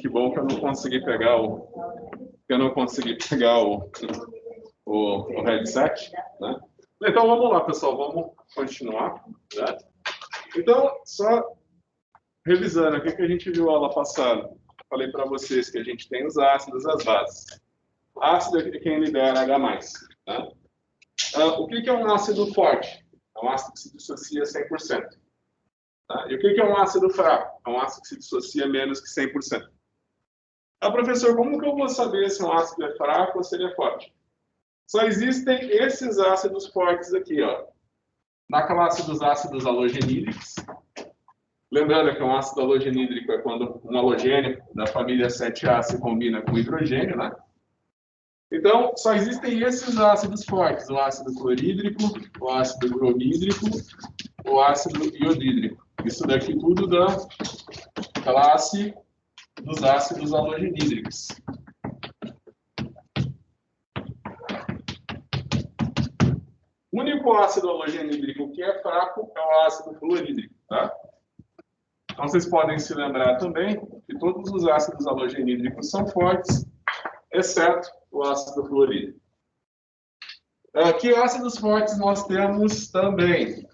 Que bom que eu não consegui pegar o headset, né? Então vamos lá, pessoal, vamos continuar, né? Então, só revisando o que a gente viu na aula passada. Falei para vocês que a gente tem os ácidos e as bases. Ácido é quem libera H+, né? O que é um ácido forte? É um ácido que se dissocia 100%. Tá? E o que é um ácido fraco? É um ácido que se dissocia menos que 100%. Professor, como que eu vou saber se um ácido é fraco ou se ele é forte? Só existem esses ácidos fortes aqui, ó. Na classe dos ácidos halogenídricos. Lembrando que um ácido halogenídrico é quando um halogênio da família 7A se combina com hidrogênio, né? Então, só existem esses ácidos fortes, o ácido clorídrico, o ácido bromídrico, o ácido iodídrico. Isso daqui tudo da classe dos ácidos halogenídricos. O único ácido halogenídrico que é fraco é o ácido fluorídrico, tá? Então, vocês podem se lembrar também que todos os ácidos halogenídricos são fortes, exceto o ácido fluorídrico. Que ácidos fortes nós temos também?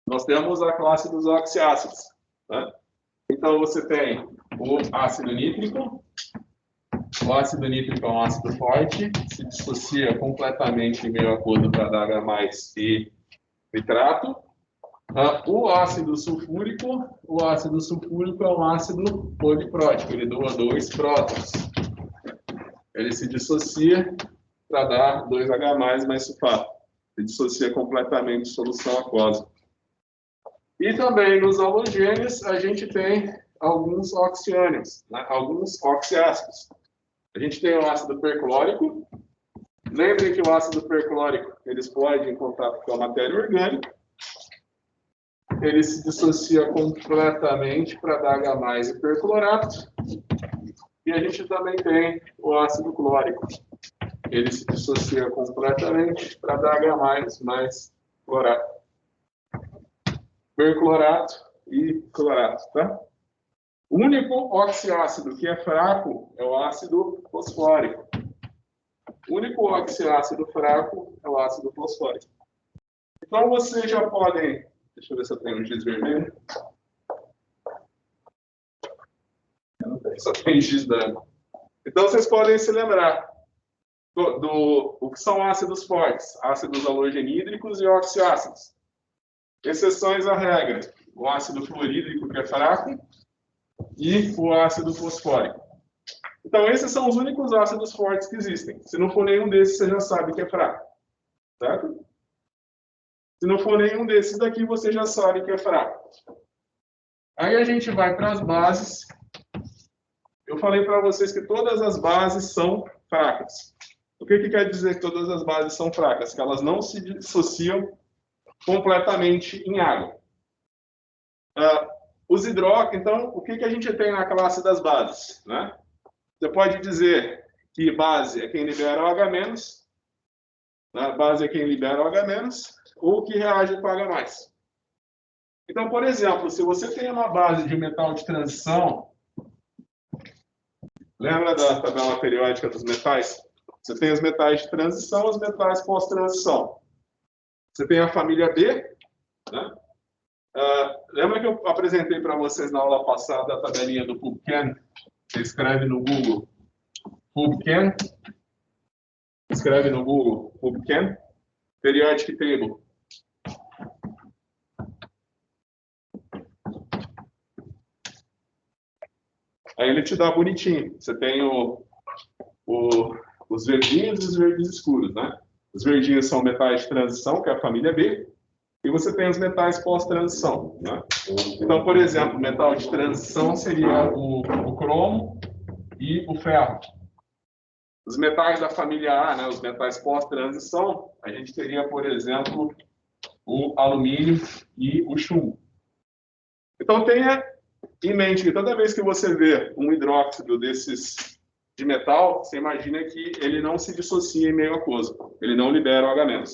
Nós temos a classe dos oxiácidos, né? Então, você tem o ácido nítrico. O ácido nítrico é um ácido forte, se dissocia completamente em meio aquoso para dar H+ e nitrato. O ácido sulfúrico é um ácido poliprótico, ele doa 2 prótons. Ele se dissocia para dar 2H+ mais sulfato. Se dissocia completamente em solução aquosa. E também nos halogênios a gente tem alguns oxiânios, né? Alguns oxiácidos. A gente tem o ácido perclórico. Lembrem que o ácido perclórico ele explode em contato com a matéria orgânica. Ele se dissocia completamente para dar H+ e perclorato. E a gente também tem o ácido clórico. Ele se dissocia completamente para dar H+ mais clorato. Perclorato e clorato, tá? O único oxiácido que é fraco é o ácido fosfórico. O único oxiácido fraco é o ácido fosfórico. Então, vocês já podem... Deixa eu ver se eu tenho um giz vermelho. Eu não tenho, só tem giz branco. Então, vocês podem se lembrar o que são ácidos fortes, ácidos halogenídricos e oxiácidos. Exceções à regra: o ácido fluorídrico, que é fraco, e o ácido fosfórico. Então, esses são os únicos ácidos fortes que existem. Se não for nenhum desses, você já sabe que é fraco. Certo? Se não for nenhum desses daqui, você já sabe que é fraco. Aí a gente vai para as bases. Eu falei para vocês que todas as bases são fracas. O que quer dizer que todas as bases são fracas? Que elas não se dissociam completamente em água. Os hidróxidos, então, o que a gente tem na classe das bases? Né? Você pode dizer que base é quem libera o H-, né? Base é quem libera o H-, ou que reage com H+. Então, por exemplo, se você tem uma base de metal de transição, lembra da tabela periódica dos metais? Você tem os metais de transição, os metais pós-transição. Você tem a família B, né? Lembra que eu apresentei para vocês na aula passada a tabelinha do PubChem? Você escreve no Google PubChem, escreve no Google PubChem, Periodic Table. Aí ele te dá bonitinho. Você tem os verdinhos e os verdes escuros, né? Os verdinhos são metais de transição, que é a família B, e você tem os metais pós-transição, né? Então, por exemplo, metal de transição seria o cromo e o ferro. Os metais da família A, né, os metais pós-transição, a gente teria, por exemplo, o alumínio e o chumbo. Então, tenha em mente que toda vez que você vê um hidróxido desses de metal, você imagina que ele não se dissocia em meio aquoso, ele não libera o H-.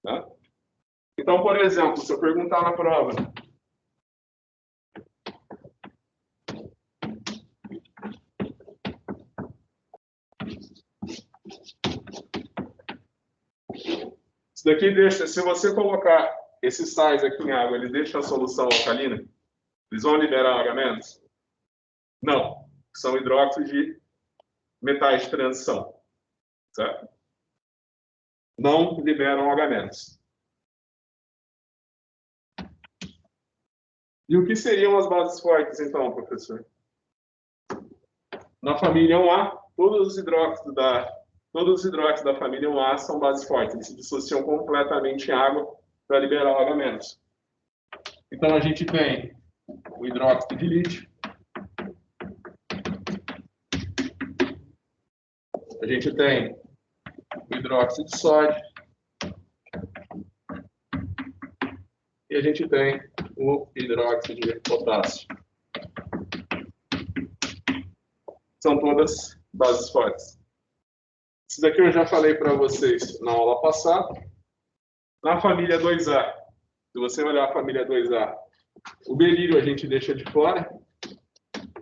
Tá? Então, por exemplo, se eu perguntar na prova, Isso daqui deixa, se você colocar esses sais aqui em água, ele deixa a solução alcalina? Eles vão liberar H-? Não. São hidróxidos de metais de transição. Certo? Não liberam H-. E o que seriam as bases fortes, então, professor? Na família 1A, todos os hidróxidos da família 1A são bases fortes. Eles se dissociam completamente em água para liberar o H-. Então, a gente tem o hidróxido de lítio. A gente tem o hidróxido de sódio. E a gente tem o hidróxido de potássio. São todas bases fortes. Isso daqui eu já falei para vocês na aula passada. Na família 2A, se você olhar a família 2A, o berílio a gente deixa de fora.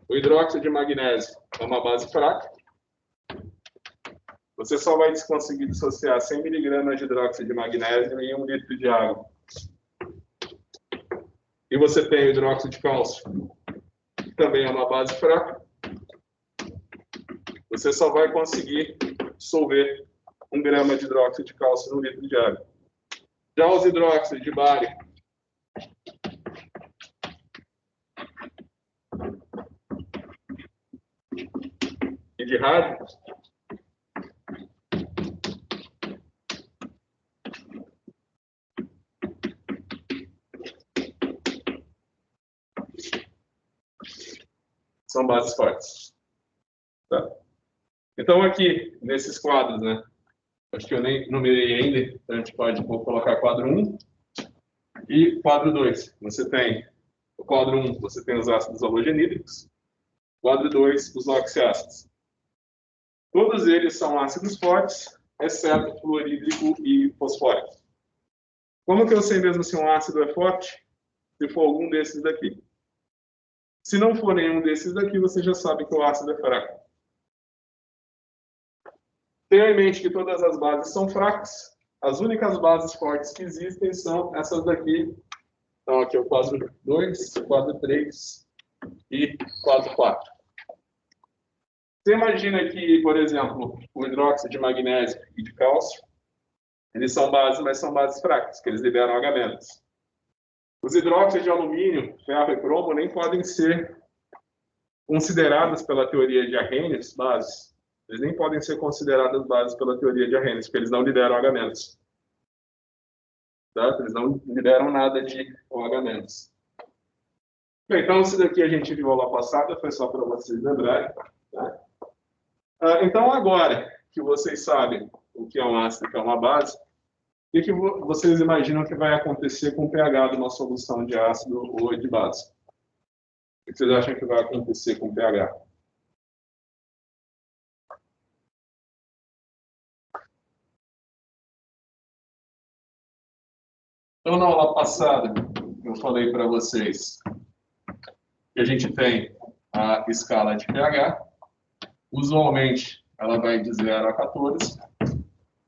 O hidróxido de magnésio é uma base fraca. Você só vai conseguir dissociar 100 mg de hidróxido de magnésio em 1 litro de água. E você tem o hidróxido de cálcio, que também é uma base fraca. Você só vai conseguir dissolver 1 grama de hidróxido de cálcio no litro de água. Já os hidróxidos de bário e de rádio, são bases fortes. Tá? Então, aqui, nesses quadros, né? Acho que eu nem numerei ainda, então a gente pode colocar quadro 1 e quadro 2. Você tem, o quadro 1, você tem os ácidos halogenídricos, quadro 2, os oxiácidos. Todos eles são ácidos fortes, exceto fluorídrico e fosfórico. Como que eu sei mesmo se um ácido é forte? Se for algum desses daqui. Se não for nenhum desses daqui, você já sabe que o ácido é fraco. Tenha em mente que todas as bases são fracas. As únicas bases fortes que existem são essas daqui. Então, aqui é o quadro 2, quadro 3 e quadro 4. Você imagina que, por exemplo, o hidróxido de magnésio e de cálcio, eles são bases, mas são bases fracas, que eles liberam H-. Os hidróxidos de alumínio, ferro e cromo nem podem ser considerados pela teoria de Arrhenius bases. Eles nem podem ser consideradas bases pela teoria de Arrhenius, porque eles não liberam H-. Tá? Eles não liberam nada de OH-. Bem, então, isso daqui a gente viu aula passada, foi só para vocês lembrarem. Tá? Então, agora que vocês sabem o que é um ácido e o que é uma base, o que vocês imaginam que vai acontecer com o pH de uma solução de ácido ou de base? O que vocês acham que vai acontecer com o pH? Então, na aula passada, eu falei para vocês que a gente tem a escala de pH. Usualmente, ela vai de 0 a 14,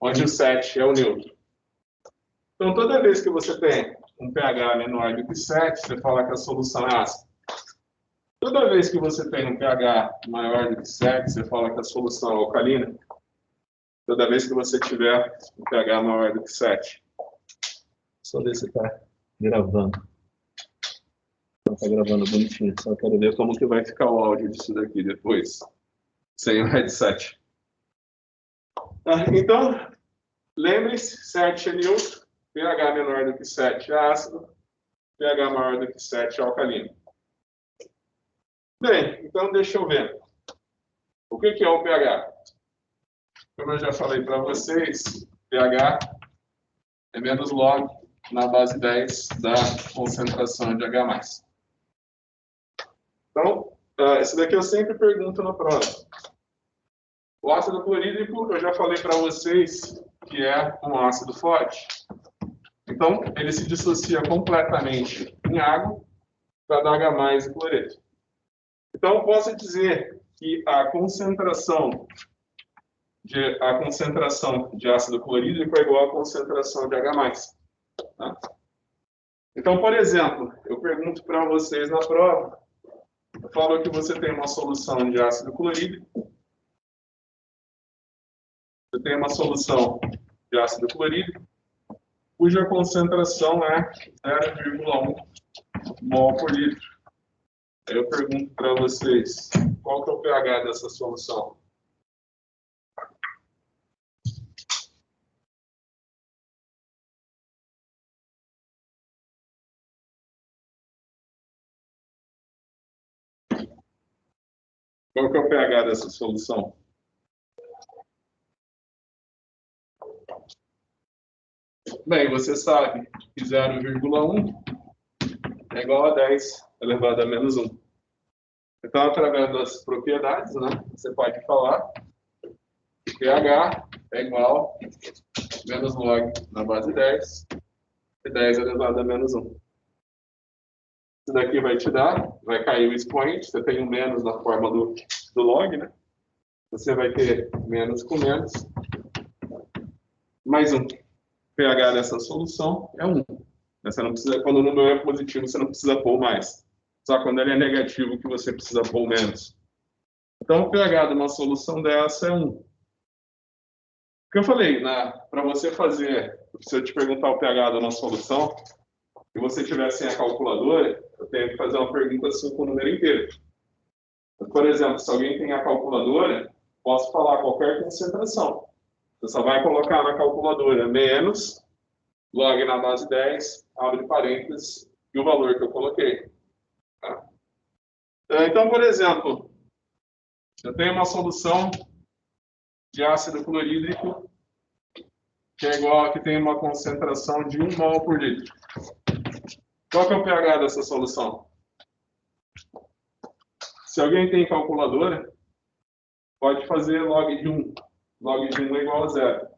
onde o 7 é o neutro. Então, toda vez que você tem um pH menor do que 7, você fala que a solução é ácida. Toda vez que você tem um pH maior do que 7, você fala que a solução é alcalina. Toda vez que você tiver um pH maior do que 7. Só ver se está gravando. Não está gravando bonitinho. Só quero ver como que vai ficar o áudio disso daqui depois. Sem o headset. Então, lembre-se, 7 é neutro, pH menor do que 7 é ácido, pH maior do que 7 é alcalino. Bem, então deixa eu ver. O que é o pH? Como eu já falei para vocês, pH é menos log na base 10 da concentração de H+. Então, esse daqui eu sempre pergunto na prova. O ácido clorídrico, eu já falei para vocês que é um ácido forte. Então, ele se dissocia completamente em água para dar H+ e cloreto. Então, eu posso dizer que a concentração a concentração de ácido clorídrico é igual à concentração de H+. Tá? Então, por exemplo, eu pergunto para vocês na prova, eu falo que você tem uma solução de ácido clorídrico, você tem uma solução de ácido clorídrico, cuja concentração é 0,1 mol por litro. Aí eu pergunto para vocês, qual que é o pH dessa solução? Qual que é o pH dessa solução? Bem, você sabe que 0,1 é igual a 10 elevado a menos 1. Então, através das propriedades, né, você pode falar que pH é igual a menos log na base 10 e 10 elevado a menos 1. Isso daqui vai te dar, vai cair o expoente, você tem um menos na forma do log, né? Você vai ter menos com menos, mais 1. O pH dessa solução é 1. Você não precisa, quando o número é positivo, você não precisa pôr mais. Só quando ele é negativo que você precisa pôr menos. Então, o pH de uma solução dessa é 1. O que eu falei, para você fazer, se eu te perguntar o pH de uma solução, e você tiver sem a calculadora, eu tenho que fazer uma pergunta assim com o número inteiro. Por exemplo, se alguém tem a calculadora, posso falar qualquer concentração. Você só vai colocar na calculadora menos log na base 10, abre parênteses, e o valor que eu coloquei. Tá? Então, por exemplo, eu tenho uma solução de ácido clorídrico que é igual, que tem uma concentração de 1 mol por litro. Qual que é o pH dessa solução? Se alguém tem calculadora, pode fazer log de 1. Log de 1 é igual a 0.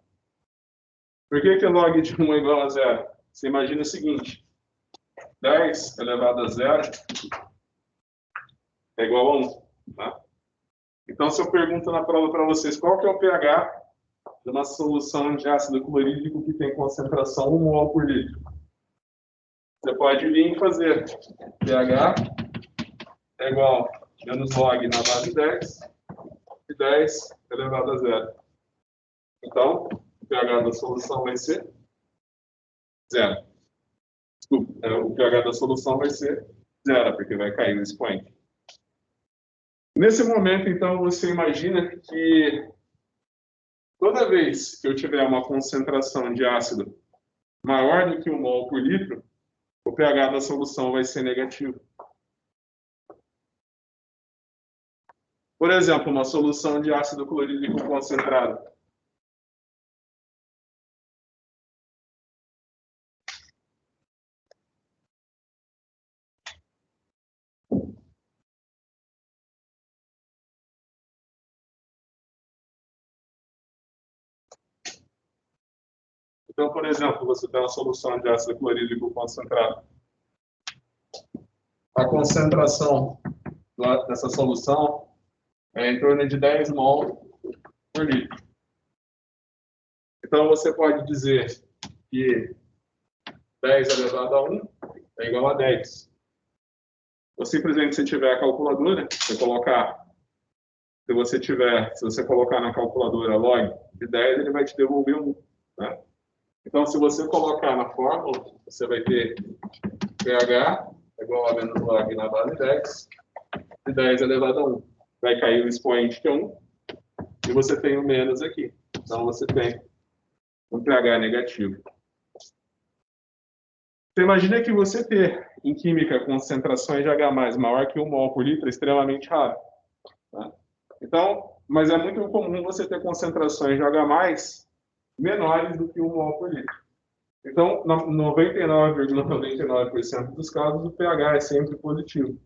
Por que log de 1 é igual a 0? Você imagina o seguinte, 10 elevado a 0 é igual a 1. Tá? Então, se eu pergunto na prova para vocês qual que é o pH de uma solução de ácido clorídrico que tem concentração 1 mol por litro, você pode vir e fazer pH é igual a menos log na base 10 e 10 elevado a 0. Então, o pH da solução vai ser 0. Desculpa, o pH da solução vai ser 0, porque vai cair o expoente. Nesse momento, então, você imagina que toda vez que eu tiver uma concentração de ácido maior do que 1 mol por litro, o pH da solução vai ser negativo. Por exemplo, uma solução de ácido clorídrico concentrado. Então, por exemplo, você tem uma solução de ácido clorídrico concentrado. A concentração dessa solução é em torno de 10 mol por litro. Então, você pode dizer que 10 elevado a 1 é igual a 10. Ou simplesmente, se tiver a calculadora, você colocar, se você colocar na calculadora log de 10, ele vai te devolver 1. Né? Então, se você colocar na fórmula, você vai ter pH é igual a menos log na base 10 e 10 elevado a 1. Vai cair o expoente que é 1 e você tem o menos aqui. Então, você tem um pH negativo. Você imagina que você ter, em química, concentrações de H+, maior que 1 mol por litro é extremamente raro. Tá? Então, mas é muito comum você ter concentrações de H+, menores do que 1 mol por litro. Então, 99,99% dos casos, o pH é sempre positivo.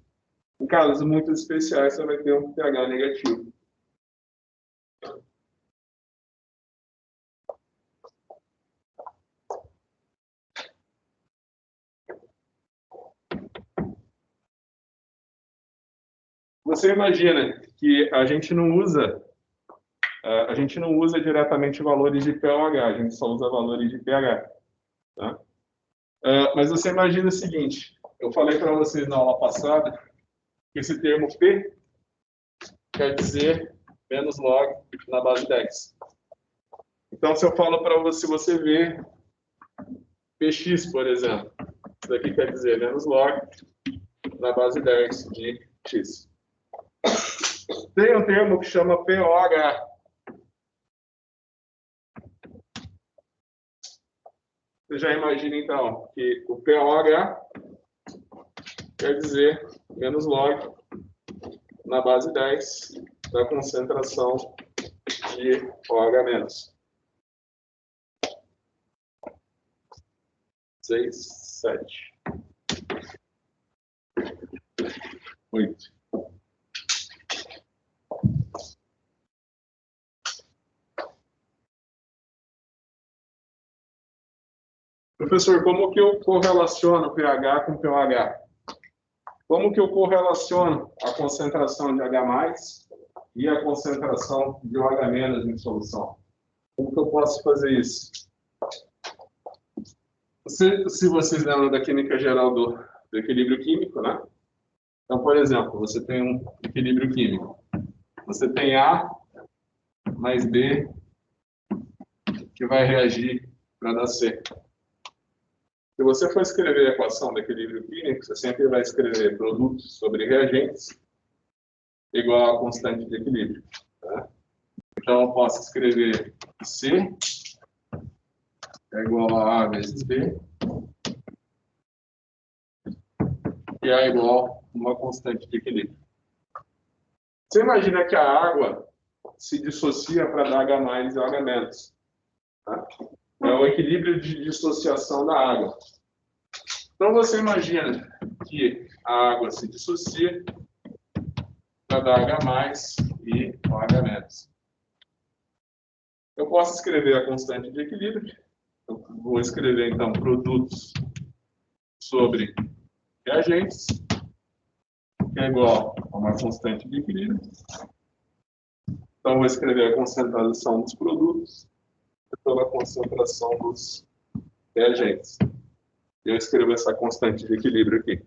Em casos muito especiais, você vai ter um pH negativo. Você imagina que a gente não usa a gente não usa diretamente valores de pOH, a gente só usa valores de pH. Tá? Mas você imagina o seguinte, eu falei para vocês na aula passada que esse termo P quer dizer menos log na base 10. Então, se eu falo para você, você ver Px, por exemplo, isso daqui quer dizer menos log na base 10 de x. Tem um termo que chama pOH. Você já imagina, então, que o pOH quer dizer menos log na base 10 da concentração de OH-. 6, 7, 8. Professor, como que eu correlaciono pH com pOH? Como que eu correlaciono a concentração de H+ e a concentração de OH- em solução? Como que eu posso fazer isso? Se vocês lembram da química geral do equilíbrio químico, né? Então, por exemplo, você tem um equilíbrio químico. Você tem A mais B que vai reagir para dar C. Se você for escrever a equação do equilíbrio químico, você sempre vai escrever produtos sobre reagentes igual a constante de equilíbrio. Tá? Então, eu posso escrever C é igual a A vezes B, e A é igual a uma constante de equilíbrio. Você imagina que a água se dissocia para dar H+ e OH-. Tá? É o equilíbrio de dissociação da água. Então, você imagina que a água se dissocia para dar H+ e OH-. Eu posso escrever a constante de equilíbrio. Eu vou escrever, então, produtos sobre reagentes, que é igual a uma constante de equilíbrio. Então, vou escrever a concentração dos produtos pela concentração dos reagentes. Eu escrevo essa constante de equilíbrio aqui.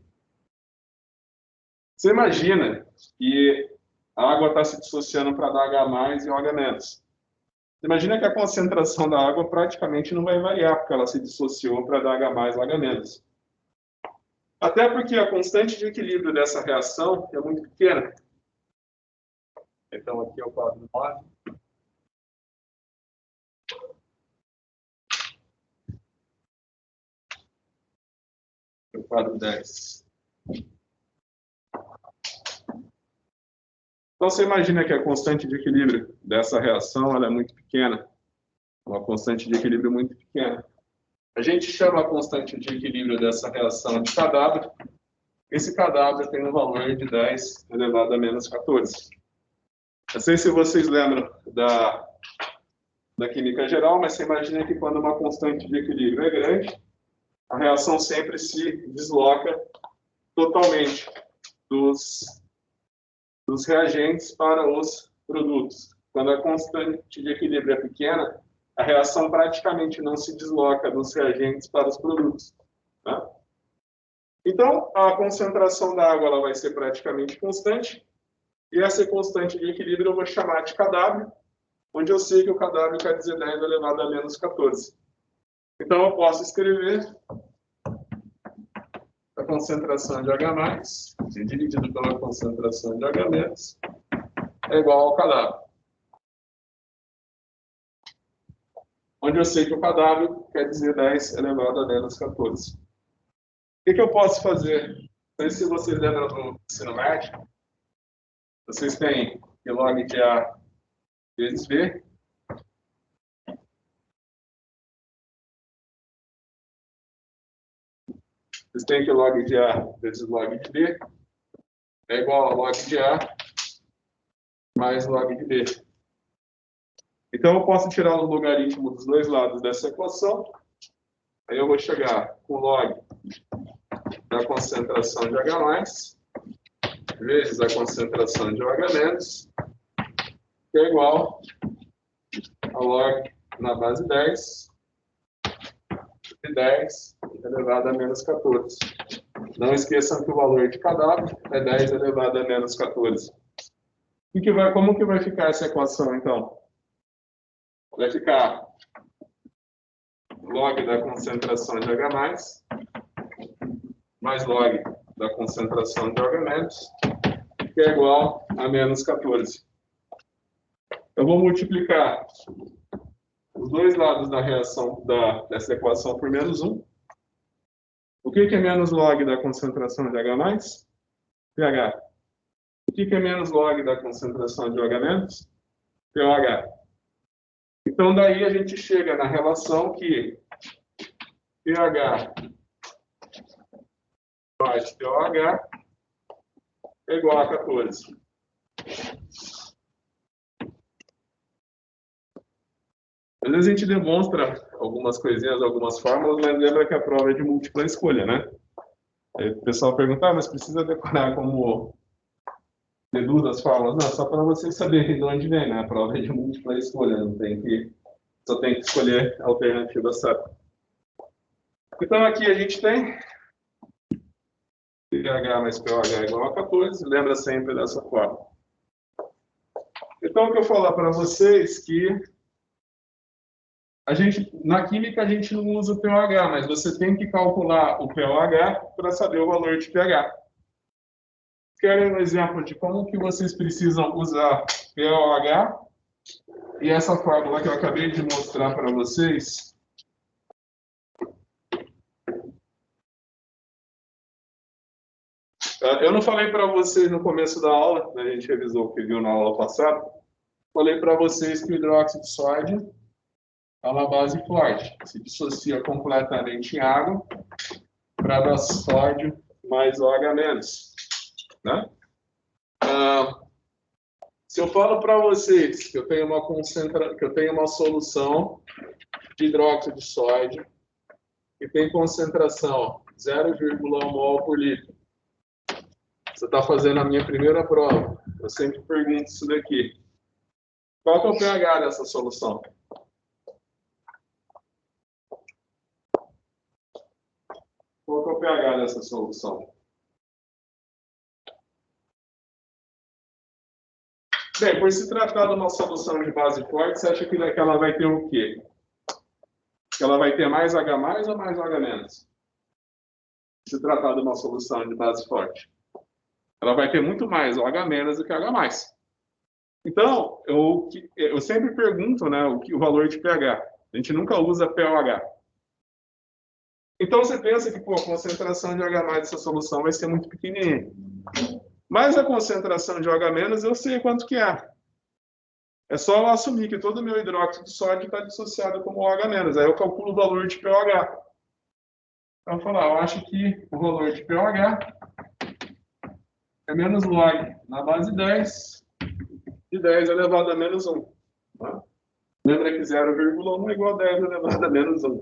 Você imagina que a água está se dissociando para dar H+ e OH-. Você imagina que a concentração da água praticamente não vai variar, porque ela se dissociou para dar H+ e OH-. Até porque a constante de equilíbrio dessa reação é muito pequena. Então, aqui é o quadro 9. O quadro 10. Então, você imagina que a constante de equilíbrio dessa reação ela é muito pequena. Uma constante de equilíbrio muito pequena. A gente chama a constante de equilíbrio dessa reação de K-W. Esse K-W tem um valor de 10 elevado a menos 14. Não sei se vocês lembram da química geral, mas você imagina que quando uma constante de equilíbrio é grande, a reação sempre se desloca totalmente dos reagentes para os produtos. Quando a constante de equilíbrio é pequena, a reação praticamente não se desloca dos reagentes para os produtos. Tá? Então, a concentração da água ela vai ser praticamente constante, e essa constante de equilíbrio eu vou chamar de Kw, onde eu sei que o Kw quer dizer 10 elevado a menos 14. Então, eu posso escrever a concentração de H+, dividido pela concentração de H- é igual ao Kw. Onde eu sei que o Kw quer dizer 10 elevado a menos 14. O que eu posso fazer? Não sei se vocês lembram do ensino médio. Vocês têm que log de A vezes B. Vocês têm que log de A vezes log de B é igual a log de A mais log de B. Então, eu posso tirar o logaritmo dos dois lados dessa equação. Aí eu vou chegar com log da concentração de H+, vezes a concentração de OH-, que é igual a log na base 10 de 10 elevado a menos 14. Não esqueçam que o valor de cada lado é 10 elevado a menos 14. Como que vai ficar essa equação, então? Vai ficar log da concentração de H+, mais log da concentração de OH-, que é igual a menos 14. Eu vou multiplicar os dois lados da reação dessa equação por menos 1. O que é menos log da concentração de H+? pH. O que é menos log da concentração de OH-? pOH. Então, daí a gente chega na relação que pH mais pOH é igual a 14. Às vezes a gente demonstra algumas coisinhas, algumas fórmulas, mas lembra que a prova é de múltipla escolha, né? Aí o pessoal pergunta, mas precisa decorar como deduz as fórmulas? Não, só para vocês saberem de onde vem, né? A prova é de múltipla escolha, só tem que escolher a alternativa certa. Então aqui a gente tem pH mais pOH é igual a 14, lembra sempre dessa forma. Então, o que eu falar para vocês que na química a gente não usa o pOH, mas você tem que calcular o pOH para saber o valor de pH. Querem um exemplo de como que vocês precisam usar pOH? E essa fórmula que eu acabei de mostrar para vocês. Eu não falei para vocês no começo da aula, né, a gente revisou o que viu na aula passada. Falei para vocês que o hidróxido de sódio é uma base forte, se dissocia completamente em água para dar sódio mais OH-, né? Se eu falo para vocês que eu tenho uma solução de hidróxido de sódio que tem concentração 0,1 mol por litro, você está fazendo a minha primeira prova, eu sempre pergunto isso daqui. Qual que é o pH dessa solução? Qual que é o pH dessa solução? Bem, por se tratar de uma solução de base forte, você acha que ela vai ter o quê? Que ela vai ter mais H+ ou mais OH-? Se tratar de uma solução de base forte. Ela vai ter muito mais OH- do que H+. Então, eu sempre pergunto, né, o valor de pH. A gente nunca usa pOH. Então, você pensa que a concentração de H+ dessa solução vai ser muito pequenininha. Mas a concentração de OH- eu sei quanto que é. É só eu assumir que todo o meu hidróxido de sódio está dissociado como OH-. Aí eu calculo o valor de pOH. Então, eu vou falar, eu acho que o valor de pOH é menos log na base 10 de 10 elevado a menos 1. Tá? Lembra que 0,1 é igual a 10 elevado a menos 1.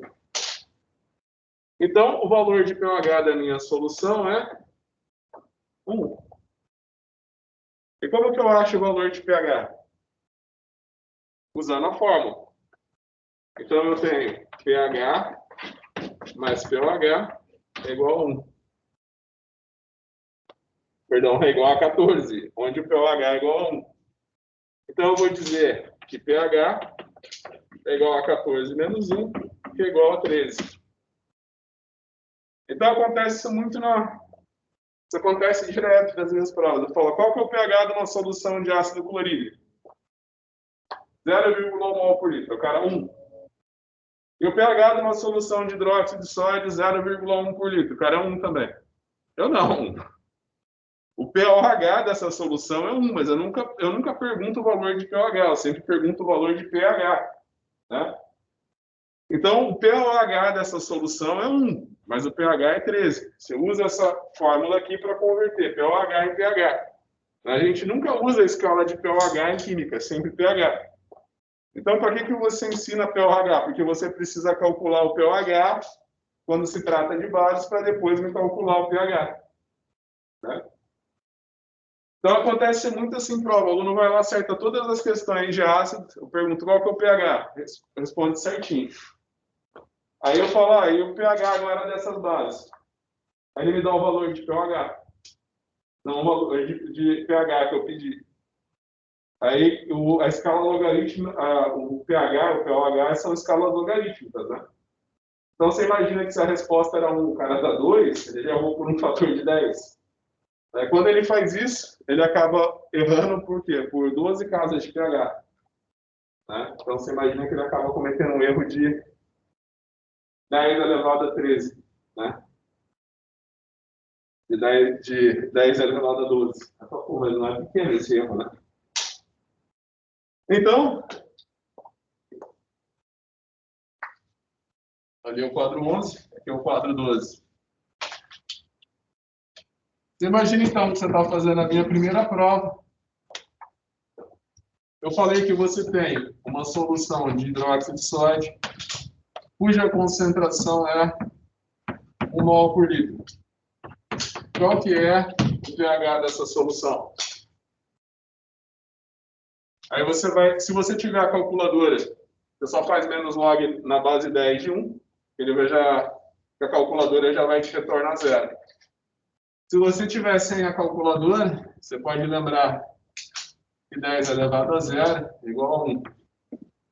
Então, o valor de pOH da minha solução é 1. E como que eu acho o valor de pH? Usando a fórmula. Então, eu tenho pH mais pOH é igual a 1. Perdão, é igual a 14, onde o pOH é igual a 1. Então, eu vou dizer que pH é igual a 14 menos 1, que é igual a 13. Então, acontece isso muito Isso acontece direto nas minhas provas. Eu falo, qual que é o pH de uma solução de ácido clorídrico? 0,1 mol por litro. O cara, 1. E o pH de uma solução de hidróxido de sódio, 0,1 por litro. O cara é 1 também. Eu não. O pOH dessa solução é 1, mas eu nunca pergunto o valor de pOH, eu sempre pergunto o valor de pH. Né? Então, o pOH dessa solução é 1, mas o pH é 13. Você usa essa fórmula aqui para converter pOH em pH. A gente nunca usa a escala de pOH em química, é sempre pH. Então, para que você ensina pOH? Porque você precisa calcular o pOH quando se trata de bases para depois me calcular o pH. Né? Então, acontece muito assim em prova. O aluno vai lá, acerta todas as questões de ácido. Eu pergunto qual que é o pH. Responde certinho. Aí eu falo, e o pH agora dessas bases? Aí ele me dá o valor de pH. Não o valor de pH que eu pedi. Aí a escala logarítmica, o pH, o pOH são escalas logarítmicas, né? Então você imagina que se a resposta era 1, o cara dá 2, ele já errou por um fator de 10. Quando ele faz isso, ele acaba errando por quê? Por 12 casas de pH. Né? Então você imagina que ele acaba cometendo um erro de 10 elevado a 13. Né? De 10 elevado a 12. Pô, mas não é pequeno esse erro, né? Então, ali é o quadro 11, aqui é o quadro 12. Você imagina, então, que você está fazendo a minha primeira prova. Eu falei que você tem uma solução de hidróxido de sódio, cuja concentração é 1 mol por litro. Qual que é o pH dessa solução? Aí você vai, se você tiver a calculadora, você só faz menos log na base 10 de 1, a calculadora já vai te retornar 0. Se você tiver sem a calculadora, você pode lembrar que 10 elevado a 0 é igual a 1.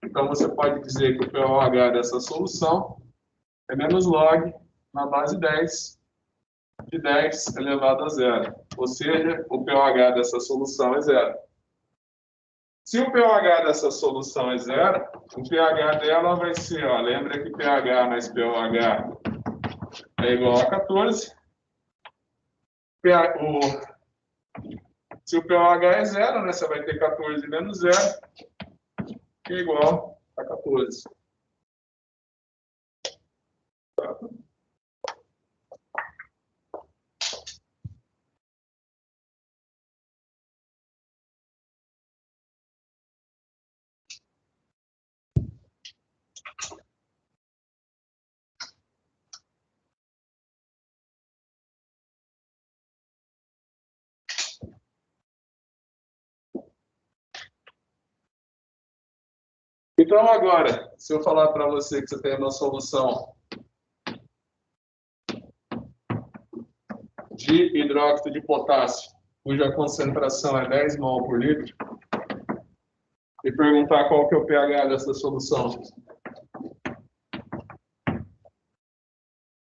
Então você pode dizer que o pOH dessa solução é menos log na base 10 de 10 elevado a 0. Ou seja, o pOH dessa solução é 0. Se o pOH dessa solução é 0, o pH dela vai ser, lembra que pH mais pOH é igual a 14. Se o pOH é 0, né, você vai ter 14 menos 0, que é igual a 14. Tá? Então, agora, se eu falar para você que você tem uma solução de hidróxido de potássio, cuja concentração é 10 mol por litro, e perguntar qual que é o pH dessa solução.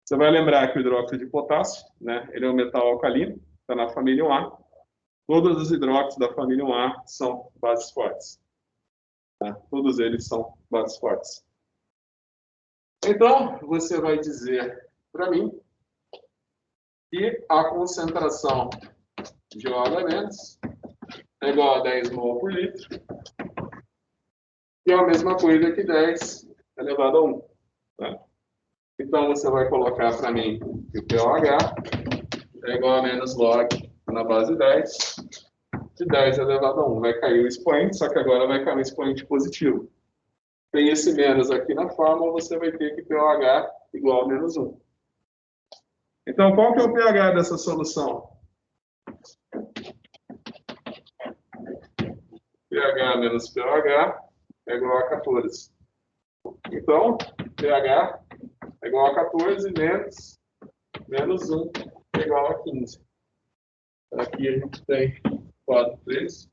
Você vai lembrar que o hidróxido de potássio, né, ele é um metal alcalino, está na família 1A. Todos os hidróxidos da família 1A são bases fortes. Né? Todos eles são bases fortes. Então, você vai dizer para mim que a concentração de OH- é igual a 10 mol por litro, que é a mesma coisa que 10 elevado a 1. Tá? Então, você vai colocar para mim que o pOH é igual a menos log na base 10 de 10 elevado a 1. Vai cair o expoente, só que agora vai cair um expoente positivo. Tem esse menos aqui na fórmula, você vai ter que pOH igual a menos 1. Então, qual que é o pH dessa solução? pH menos pOH é igual a 14. Então, pH é igual a 14 menos 1 é igual a 15. Aqui a gente tem quadro 3.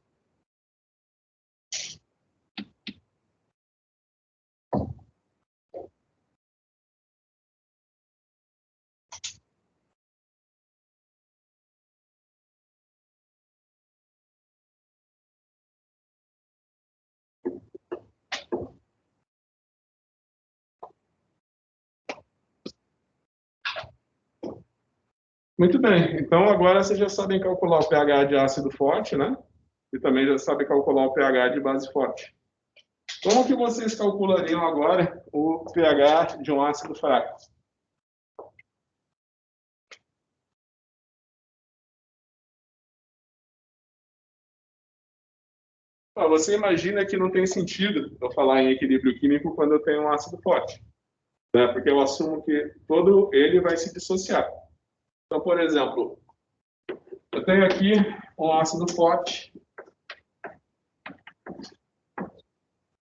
Muito bem, então agora vocês já sabem calcular o pH de ácido forte, né? E também já sabem calcular o pH de base forte. Como que vocês calculariam agora o pH de um ácido fraco? Você imagina que não tem sentido eu falar em equilíbrio químico quando eu tenho um ácido forte, né? Porque eu assumo que todo ele vai se dissociar. Então, por exemplo, eu tenho aqui um ácido forte,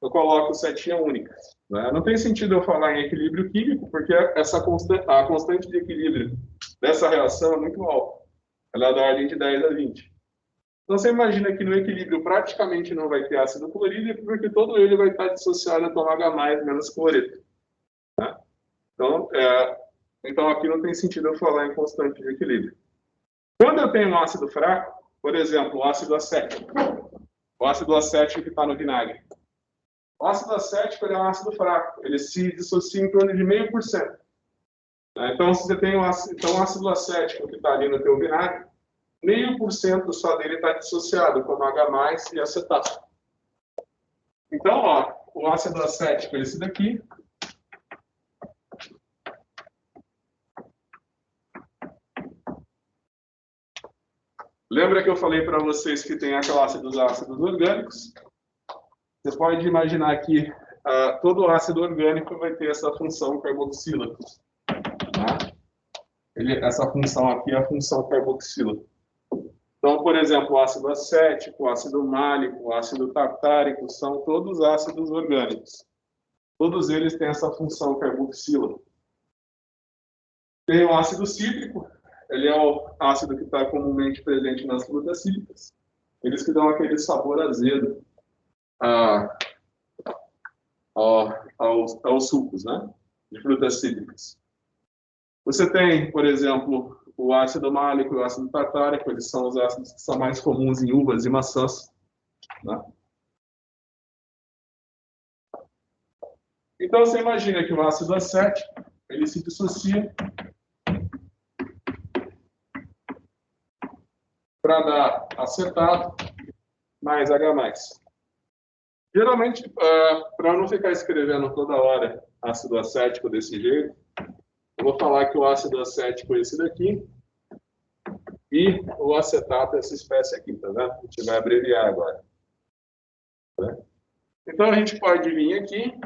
eu coloco setinha única. Né? Não tem sentido eu falar em equilíbrio químico, porque a constante de equilíbrio dessa reação é muito alta. Ela é da ordem de 10 a 20. Então, você imagina que no equilíbrio praticamente não vai ter ácido clorídrico, porque todo ele vai estar dissociado a tomar H+, menos cloreto. Né? Então, aqui não tem sentido eu falar em constante de equilíbrio. Quando eu tenho um ácido fraco, por exemplo, o ácido acético. O ácido acético que está no vinagre. O ácido acético é um ácido fraco. Ele se dissocia em torno de 0,5%. Então, se você tem um ácido acético que está ali no teu vinagre, 0,5% só dele está dissociado, como H+, e acetato. Então, ó, o ácido acético é esse daqui. Lembra que eu falei para vocês que tem a classe dos ácidos orgânicos? Você pode imaginar que todo ácido orgânico vai ter essa função carboxila. Tá? Essa função aqui é a função carboxila. Então, por exemplo, o ácido acético, o ácido málico, o ácido tartárico, são todos ácidos orgânicos. Todos eles têm essa função carboxila. Tem o ácido cítrico, ele é o ácido que está comumente presente nas frutas cítricas. Eles que dão aquele sabor azedo aos sucos, né? De frutas cítricas. Você tem, por exemplo, o ácido málico e o ácido tartárico, eles são os ácidos que são mais comuns em uvas e maçãs. Né? Então, você imagina que o ácido acético, ele se dissocia para dar acetato mais H+. Geralmente, para não ficar escrevendo toda hora ácido acético desse jeito, eu vou falar que o ácido acético é esse daqui e o acetato é essa espécie aqui, tá vendo? A gente vai abreviar agora. Tá? Então, a gente pode vir aqui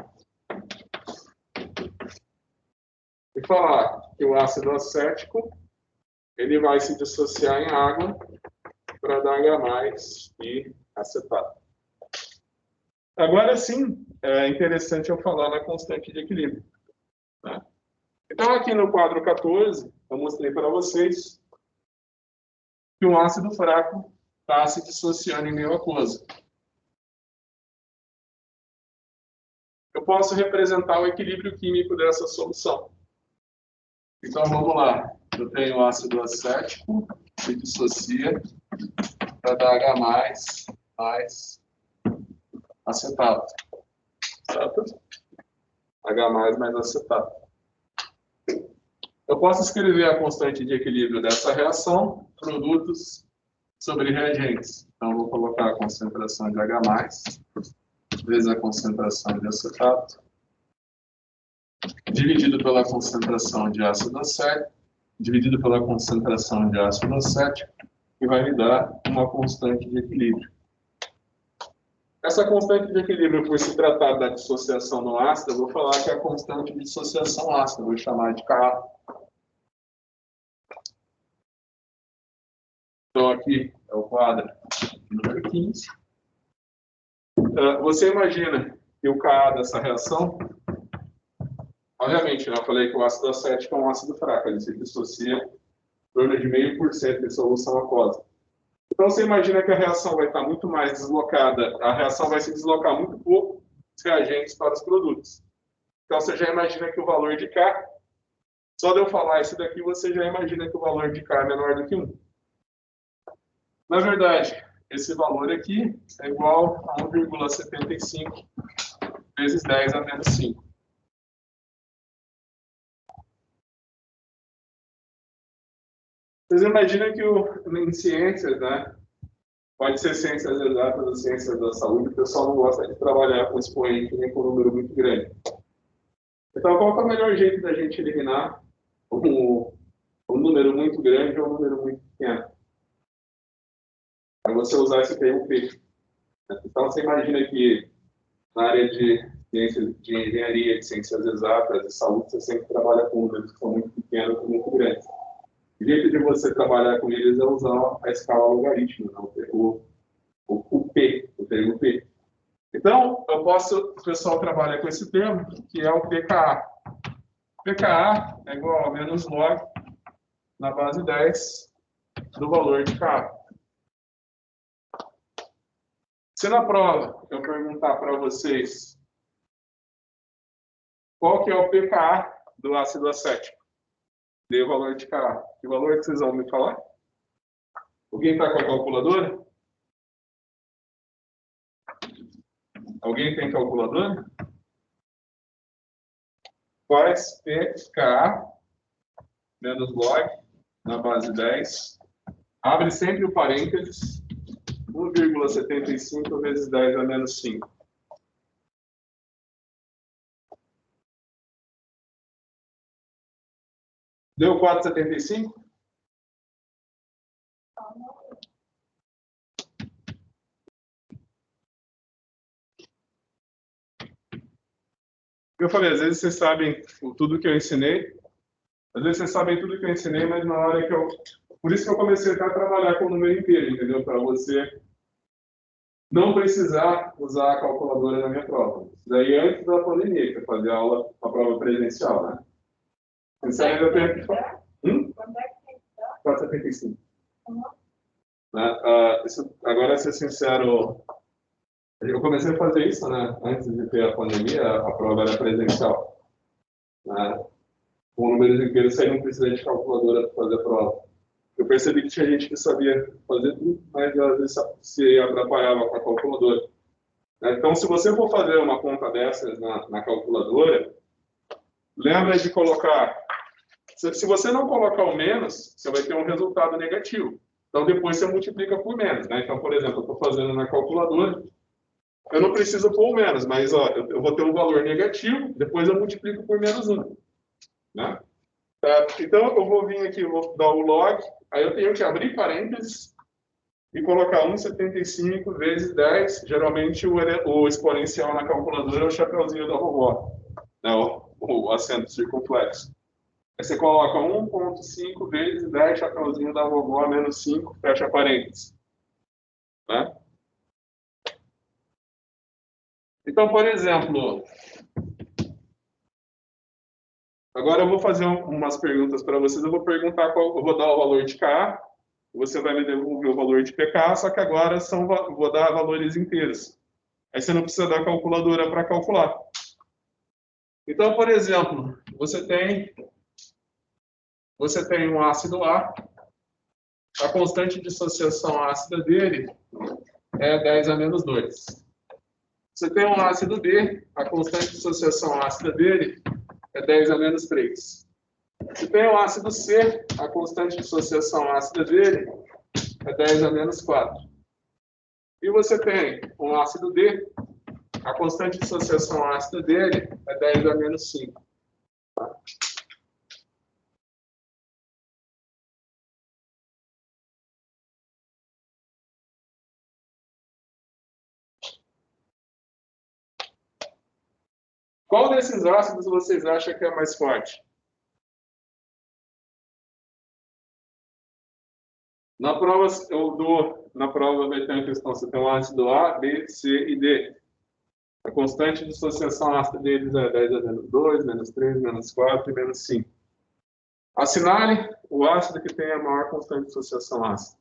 e falar que o ácido acético ele vai se dissociar em água para dar H+ e acetato. Agora sim, é interessante eu falar na constante de equilíbrio. Né? Então, aqui no quadro 14, eu mostrei para vocês que um ácido fraco está se dissociando em meio aquoso. Eu posso representar o equilíbrio químico dessa solução. Então, vamos lá. Eu tenho ácido acético, se dissocia para dar H+, mais acetato. Certo? H+, mais acetato. Eu posso escrever a constante de equilíbrio dessa reação, produtos sobre reagentes. Então, eu vou colocar a concentração de H+, vezes a concentração de acetato, dividido pela concentração de ácido acético, dividido pela concentração de ácido acético, que vai me dar uma constante de equilíbrio. Essa constante de equilíbrio, por se tratar da dissociação no ácido, eu vou falar que é a constante de dissociação ácida, eu vou chamar de Ka. Então, aqui é o quadro número 15. Você imagina que o Ka dessa reação, obviamente, eu falei que o ácido acético é um ácido fraco, ele se dissocia em torno de 0,5% de solução aquosa. Então, você imagina que a reação vai estar muito mais deslocada, a reação vai se deslocar muito pouco dos reagentes para os produtos. Então, você já imagina que o valor de K, só de eu falar isso daqui, você já imagina que o valor de K é menor do que 1. Na verdade, esse valor aqui é igual a 1,75 vezes 10 a menos 5. Vocês imaginam que em ciências, né, pode ser ciências exatas ou ciências da saúde, o pessoal não gosta de trabalhar com expoente nem com um número muito grande. Então, qual é o melhor jeito da gente eliminar um número muito grande ou um número muito pequeno? É você usar esse termo P. Então, você imagina que na área de ciências, de engenharia, de ciências exatas, de saúde, você sempre trabalha com números que são muito pequenos ou muito grandes. O jeito de você trabalhar com eles é usar a escala logarítmica, né? o P, o termo P. Então, o pessoal trabalha com esse termo, que é o pKa. pKa é igual a menos log na base 10 do valor de K. Se na prova eu perguntar para vocês qual que é o pKa do ácido acético, dê o valor de Ka. Que valor que vocês vão me falar? Alguém está com a calculadora? Alguém tem calculadora? Faz pKa menos log na base 10. Abre sempre o parênteses. 1,75 vezes 10 a menos 5. Deu 4,75? Eu falei, às vezes vocês sabem tudo que eu ensinei. Às vezes vocês sabem tudo que eu ensinei, mas na hora que eu... Por isso que eu comecei a trabalhar com o número inteiro, entendeu? Para você não precisar usar a calculadora na minha prova. Isso daí antes da pandemia, que eu fazia aula, a prova presencial, né? Você ainda tem que falar. 4,75. Agora, ser sincero, eu comecei a fazer isso, né? Antes de ter a pandemia, a prova era presencial. Né? Com números inteiros, você não precisa de calculadora para fazer a prova. Eu percebi que tinha gente que sabia fazer tudo, mas às vezes se atrapalhava com a calculadora. Então, se você for fazer uma conta dessas na calculadora, lembra de colocar... Se você não colocar o menos, você vai ter um resultado negativo. Então, depois você multiplica por menos. Né? Então, por exemplo, eu estou fazendo na calculadora, eu não preciso pôr o menos, mas ó, eu vou ter um valor negativo, depois eu multiplico por menos 1. Né? Tá? Então, eu vou vir aqui, vou dar o log, aí eu tenho que abrir parênteses e colocar 1,75 vezes 10. Geralmente, o exponencial na calculadora é o chapeuzinho da vovó, né? o acento circunflexo. Aí você coloca 1,5 vezes 10, chapeuzinho da vovó, menos 5, fecha parênteses. Né? Então, por exemplo, agora eu vou fazer umas perguntas para vocês. Eu vou perguntar eu vou dar o valor de K, você vai me devolver o valor de pK, só que agora vou dar valores inteiros. Aí você não precisa da calculadora para calcular. Então, por exemplo, você tem um ácido A, a constante de dissociação ácida dele é 10 a menos 2. Você tem um ácido B, a constante de dissociação ácida dele é 10 a menos 3. Você tem um ácido C, a constante de dissociação ácida dele é 10 a menos 4. E você tem um ácido D, a constante de dissociação ácida dele é 10 a menos 5. Tá? Qual desses ácidos vocês acham que é mais forte? Na prova vai ter uma questão, você tem um ácido A, B, C e D. A constante de dissociação ácida deles é 10 a menos 2, menos 3, menos 4 e menos 5. Assinale o ácido que tem a maior constante de dissociação ácida.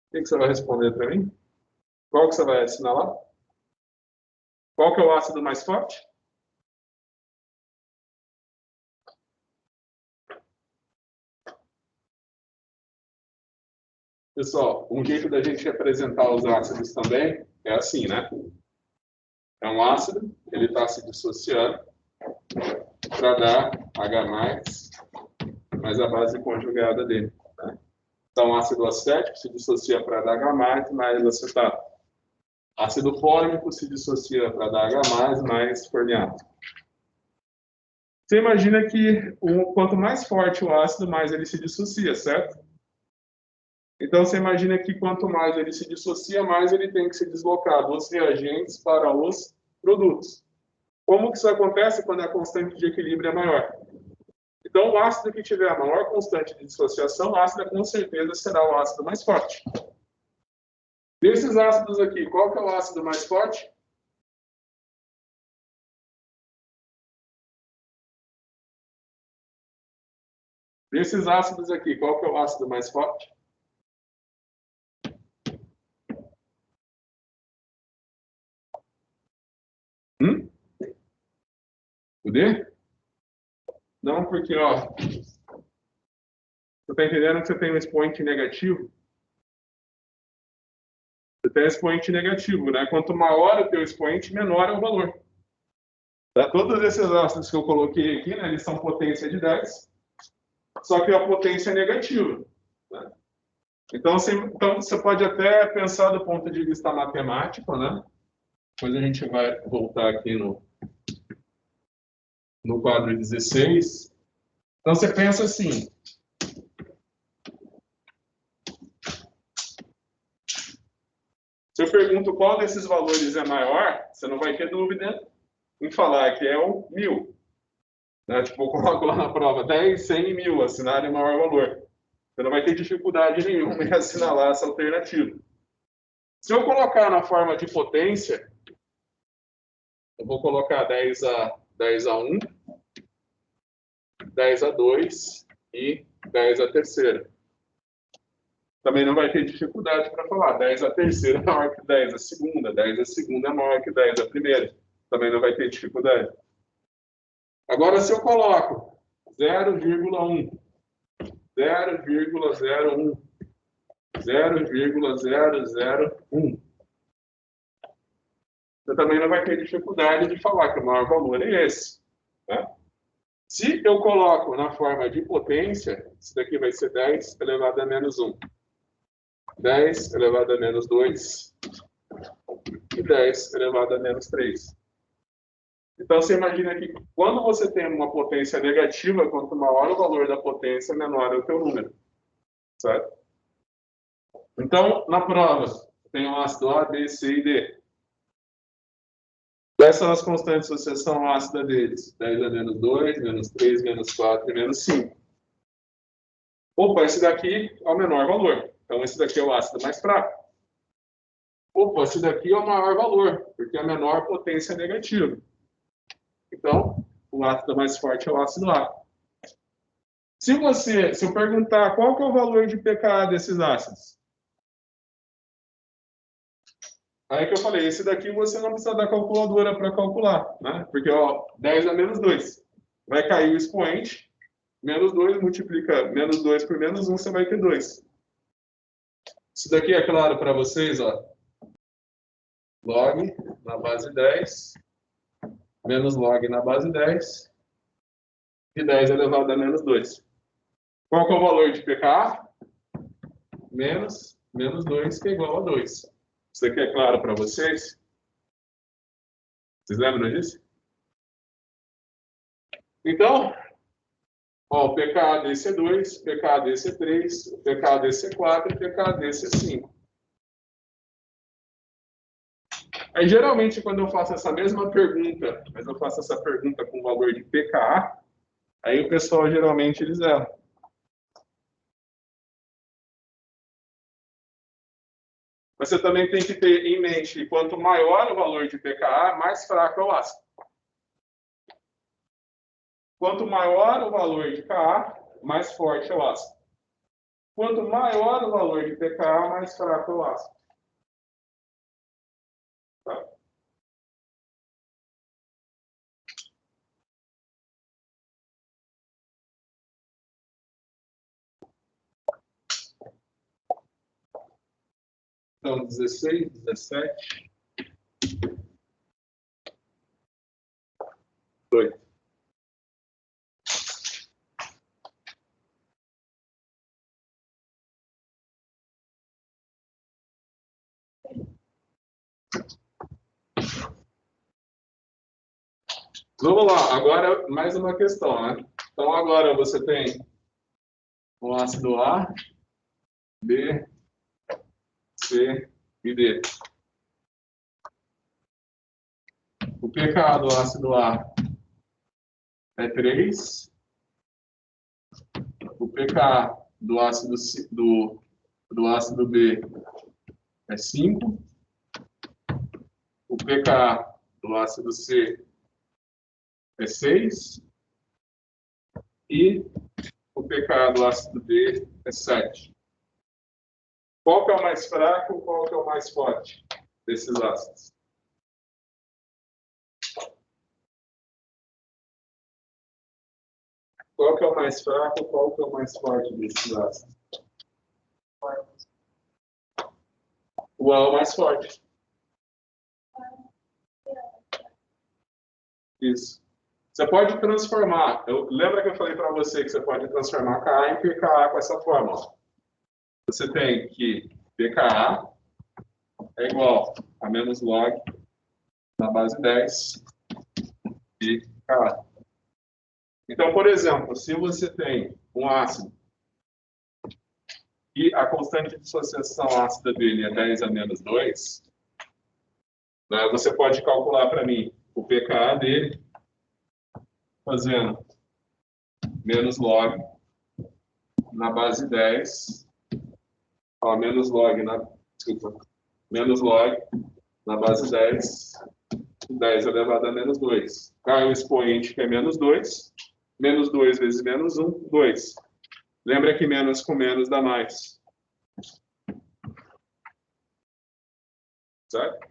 O que você vai responder para mim? Qual que você vai assinalar? Qual que é o ácido mais forte? Pessoal, um jeito da gente representar os ácidos também é assim, né? É um ácido, ele está se dissociando para dar H+, mais a base conjugada dele. Né? Então, ácido acético se dissocia para dar H+, mais acetato. Ácido fórmico se dissocia para dar H+, mais formiato. Você imagina que quanto mais forte o ácido, mais ele se dissocia, certo? Então, você imagina que quanto mais ele se dissocia, mais ele tem que se deslocar dos reagentes para os produtos. Como que isso acontece quando a constante de equilíbrio é maior? Então, o ácido que tiver a maior constante de dissociação ácida, com certeza, será o ácido mais forte. Desses ácidos aqui, qual que é o ácido mais forte? Desses ácidos aqui, qual que é o ácido mais forte? O D? Não, porque, ó, você tá entendendo que você tem um expoente negativo? Você tem um expoente negativo, né? Quanto maior o teu expoente, menor é o valor. Tá? Todos esses ácidos que eu coloquei aqui, né, eles são potência de 10, só que a potência é negativa. Né? Então, você pode até pensar do ponto de vista matemático, né? Depois a gente vai voltar aqui no quadro 16. Então, você pensa assim. Se eu pergunto qual desses valores é maior, você não vai ter dúvida em falar que é o 1000. Né? Tipo, eu coloco lá na prova 10, 100 e 1000, assinale o maior valor. Você não vai ter dificuldade nenhuma em assinalar essa alternativa. Se eu colocar na forma de potência, eu vou colocar 10 a 1, 10 a 2 e 10 a terceira. Também não vai ter dificuldade para falar. 10 a terceira é maior que 10 a segunda. 10 a segunda é maior que 10 a primeira. Também não vai ter dificuldade. Agora, se eu coloco 0,1, 0,01, 0,001, você também não vai ter dificuldade de falar que o maior valor é esse. Né? Se eu coloco na forma de potência, isso daqui vai ser 10 elevado a menos 1. 10 elevado a menos 2 e 10 elevado a menos 3. Então, você imagina que quando você tem uma potência negativa, quanto maior o valor da potência, menor é o teu número. Certo? Então, na prova, tem o ácido A, B, C e D. Quais são as constantes de associação ácida deles? 10 a menos 2, menos 3, menos 4 e menos 5. Opa, esse daqui é o menor valor. Então, esse daqui é o ácido mais fraco. Opa, esse daqui é o maior valor, porque é a menor potência negativa. Então, o ácido mais forte é o ácido A. Se eu perguntar qual que é o valor de pKa desses ácidos, aí que eu falei, esse daqui você não precisa da calculadora para calcular, né? Porque, ó, 10 a menos 2. Vai cair o expoente, menos 2 multiplica menos 2 por menos 1, você vai ter 2. Isso daqui é claro para vocês, ó. Log na base 10, menos log na base 10, e 10 elevado a menos 2. Qual que é o valor de pKa? Menos 2, que é igual a 2. Isso aqui é claro para vocês? Vocês lembram disso? Então, ó, o pKa desse é 2, o pKa desse é 3, o pKa desse é 4 e o pKa desse é 5. Aí, geralmente, quando eu faço essa mesma pergunta, mas eu faço essa pergunta com o valor de pKa, aí o pessoal, geralmente, eles erram. Mas você também tem que ter em mente que quanto maior o valor de pKa, mais fraco é o ácido. Quanto maior o valor de Ka, mais forte é o ácido. Quanto maior o valor de pKa, mais fraco é o ácido. Tá? Então, 16, 17, 18. Vamos lá, agora mais uma questão, né? Então, agora você tem o ácido A, B, C e D. O pKa do ácido A é 3, o pKa do ácido B é 5, o pKa do ácido C é 6 e o pKa do ácido D é 7. Qual que é o mais fraco, qual que é o mais forte desses ácidos? Qual que é o mais fraco, qual que é o mais forte desses ácidos? O A é o mais forte. Isso. Você pode transformar. Lembra que eu falei para você que você pode transformar Ka em pKa com essa forma? Você tem que pKa é igual a menos log na base 10 de Ka. Então, por exemplo, se você tem um ácido e a constante de dissociação ácida dele é 10 a menos 2, né, você pode calcular para mim o pKa dele fazendo menos log na base 10, menos log na base 10, 10 elevado a menos 2. Cai o expoente que é menos 2, menos 2 vezes menos 1, 2. Lembra que menos com menos dá mais. Certo?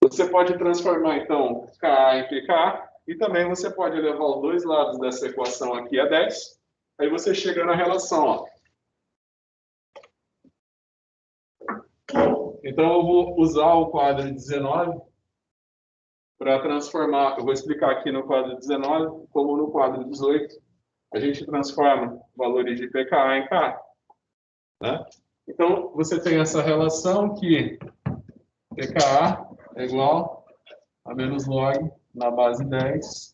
Você pode transformar, então, Ka em pKa, e também você pode levar os dois lados dessa equação aqui a 10, aí você chega na relação, ó. Então, eu vou usar o quadro 19 para transformar, eu vou explicar aqui no quadro 19, como no quadro 18, a gente transforma valores de pKa em Ka. Né? Então, você tem essa relação que pKa é igual a menos log na base 10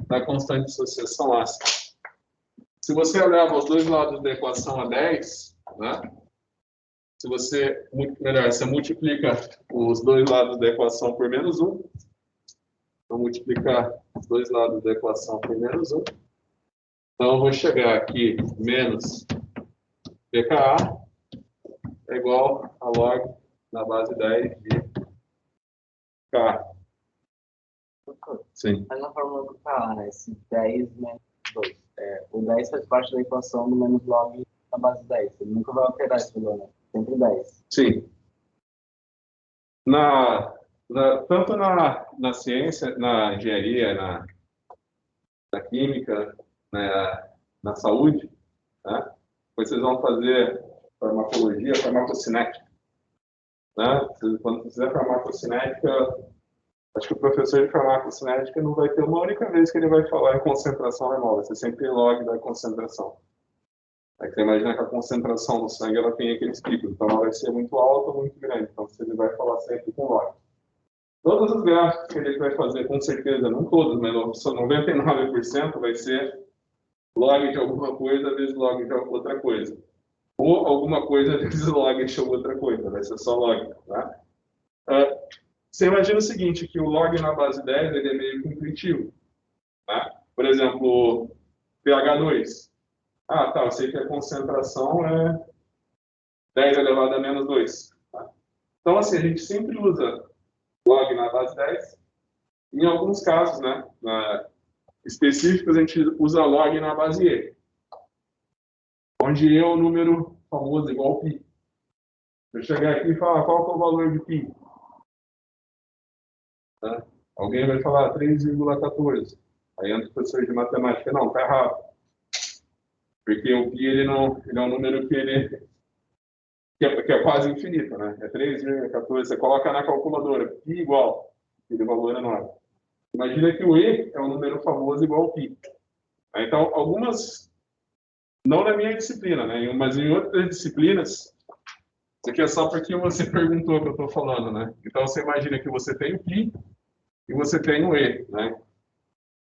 da constante de dissociação ácida. Se você eleva os dois lados da equação a 10, né? Se você, melhor, você multiplica os dois lados da equação por menos 1, vou multiplicar os dois lados da equação por menos 1. Então, eu vou chegar aqui, menos pKa é igual a log na base 10 de Ka. Sim. Mas na fórmula do Ka, né? Esse 10 menos 2. O 10 faz parte da equação do menos log na base 10. Ele nunca vai alterar esse valor, né? Sempre 10. Sim. Tanto na ciência, na engenharia, na química, na saúde, né? Vocês vão fazer farmacologia, farmacocinética. Né? Quando fizer farmacocinética, acho que o professor de farmacocinética não vai ter uma única vez que ele vai falar em concentração normal, vai ser sempre log da concentração. Aí você imagina que a concentração no sangue ela tem aqueles picos, então ela vai ser muito alta ou muito grande, então ele vai falar sempre com log. Todos os gráficos que ele vai fazer, com certeza, não todos, mas 99% vai ser log de alguma coisa vezes log de outra coisa. Ou alguma coisa vezes log de outra coisa, vai ser só log. Tá? Você imagina o seguinte, que o log na base 10 ele é meio que intuitivo. Tá? Por exemplo, pH 2. Tá, eu sei que a concentração é 10 elevado a menos 2. Tá? Então, assim, a gente sempre usa log na base 10. Em alguns casos, né, específicos, a gente usa log na base E. Onde E é o número famoso, igual π. Se eu chegar aqui e falar qual que é o valor de π, tá? Alguém vai falar 3,14. Aí entra o professor de matemática, não, tá errado. Porque o π ele é um número que é quase infinito, né? É 3,14. Você coloca na calculadora, π igual, aquele valor é enorme. Imagina que o E é um número famoso igual ao π. Então, algumas, não na minha disciplina, né? Mas em outras disciplinas, isso aqui é só porque você perguntou que eu estou falando, né? Então, você imagina que você tem o π e você tem o E, né?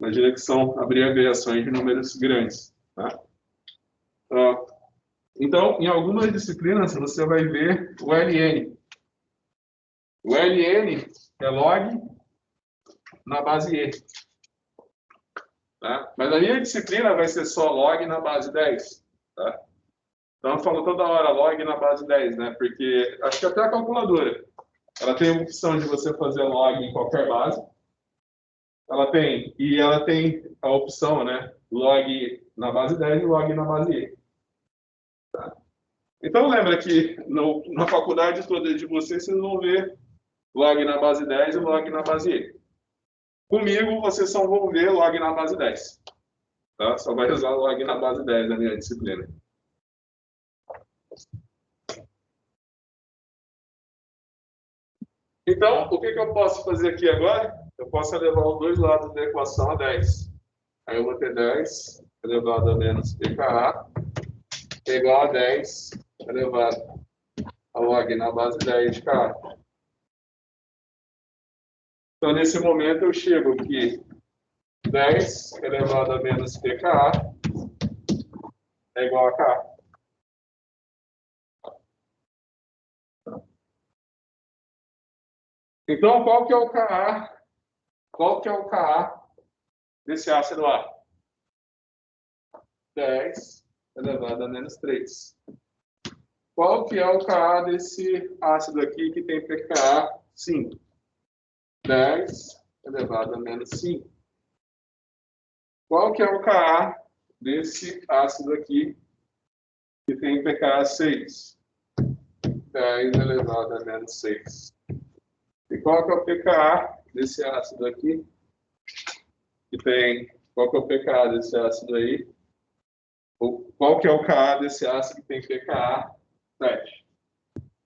Imagina que são abreviações de números grandes, tá? Então, em algumas disciplinas, você vai ver o ln. O ln é log na base E. Tá? Mas a minha disciplina vai ser só log na base 10. Tá? Então eu falo toda hora log na base 10, né? Porque acho que até a calculadora, ela tem a opção de você fazer log em qualquer base. Ela tem a opção, né? Log na base 10 e log na base E. Tá? Então lembra que na faculdade toda de vocês vão ver log na base 10 e log na base E. Comigo, vocês só vão ver log na base 10. Tá? Só vai usar log na base 10 na minha disciplina. Então, o que eu posso fazer aqui agora? Eu posso elevar os dois lados da equação a 10. Aí eu vou ter 10 elevado a menos pKa igual a 10 elevado a log na base 10 de Ka. Então, nesse momento, eu chego aqui 10 elevado a menos pKa é igual a K. Então, qual que é o Ka? Qual que é o Ka desse ácido A? 10 elevado a menos 3. Qual que é o Ka desse ácido aqui que tem pKa 5? 10 elevado a menos 5. Qual que é o Ka desse ácido aqui que tem pKa 6? 10 elevado a menos 6. E qual que é o pKa desse ácido aqui que tem... Qual que é o pKa desse ácido aí? Qual que é o Ka desse ácido que tem pKa 7?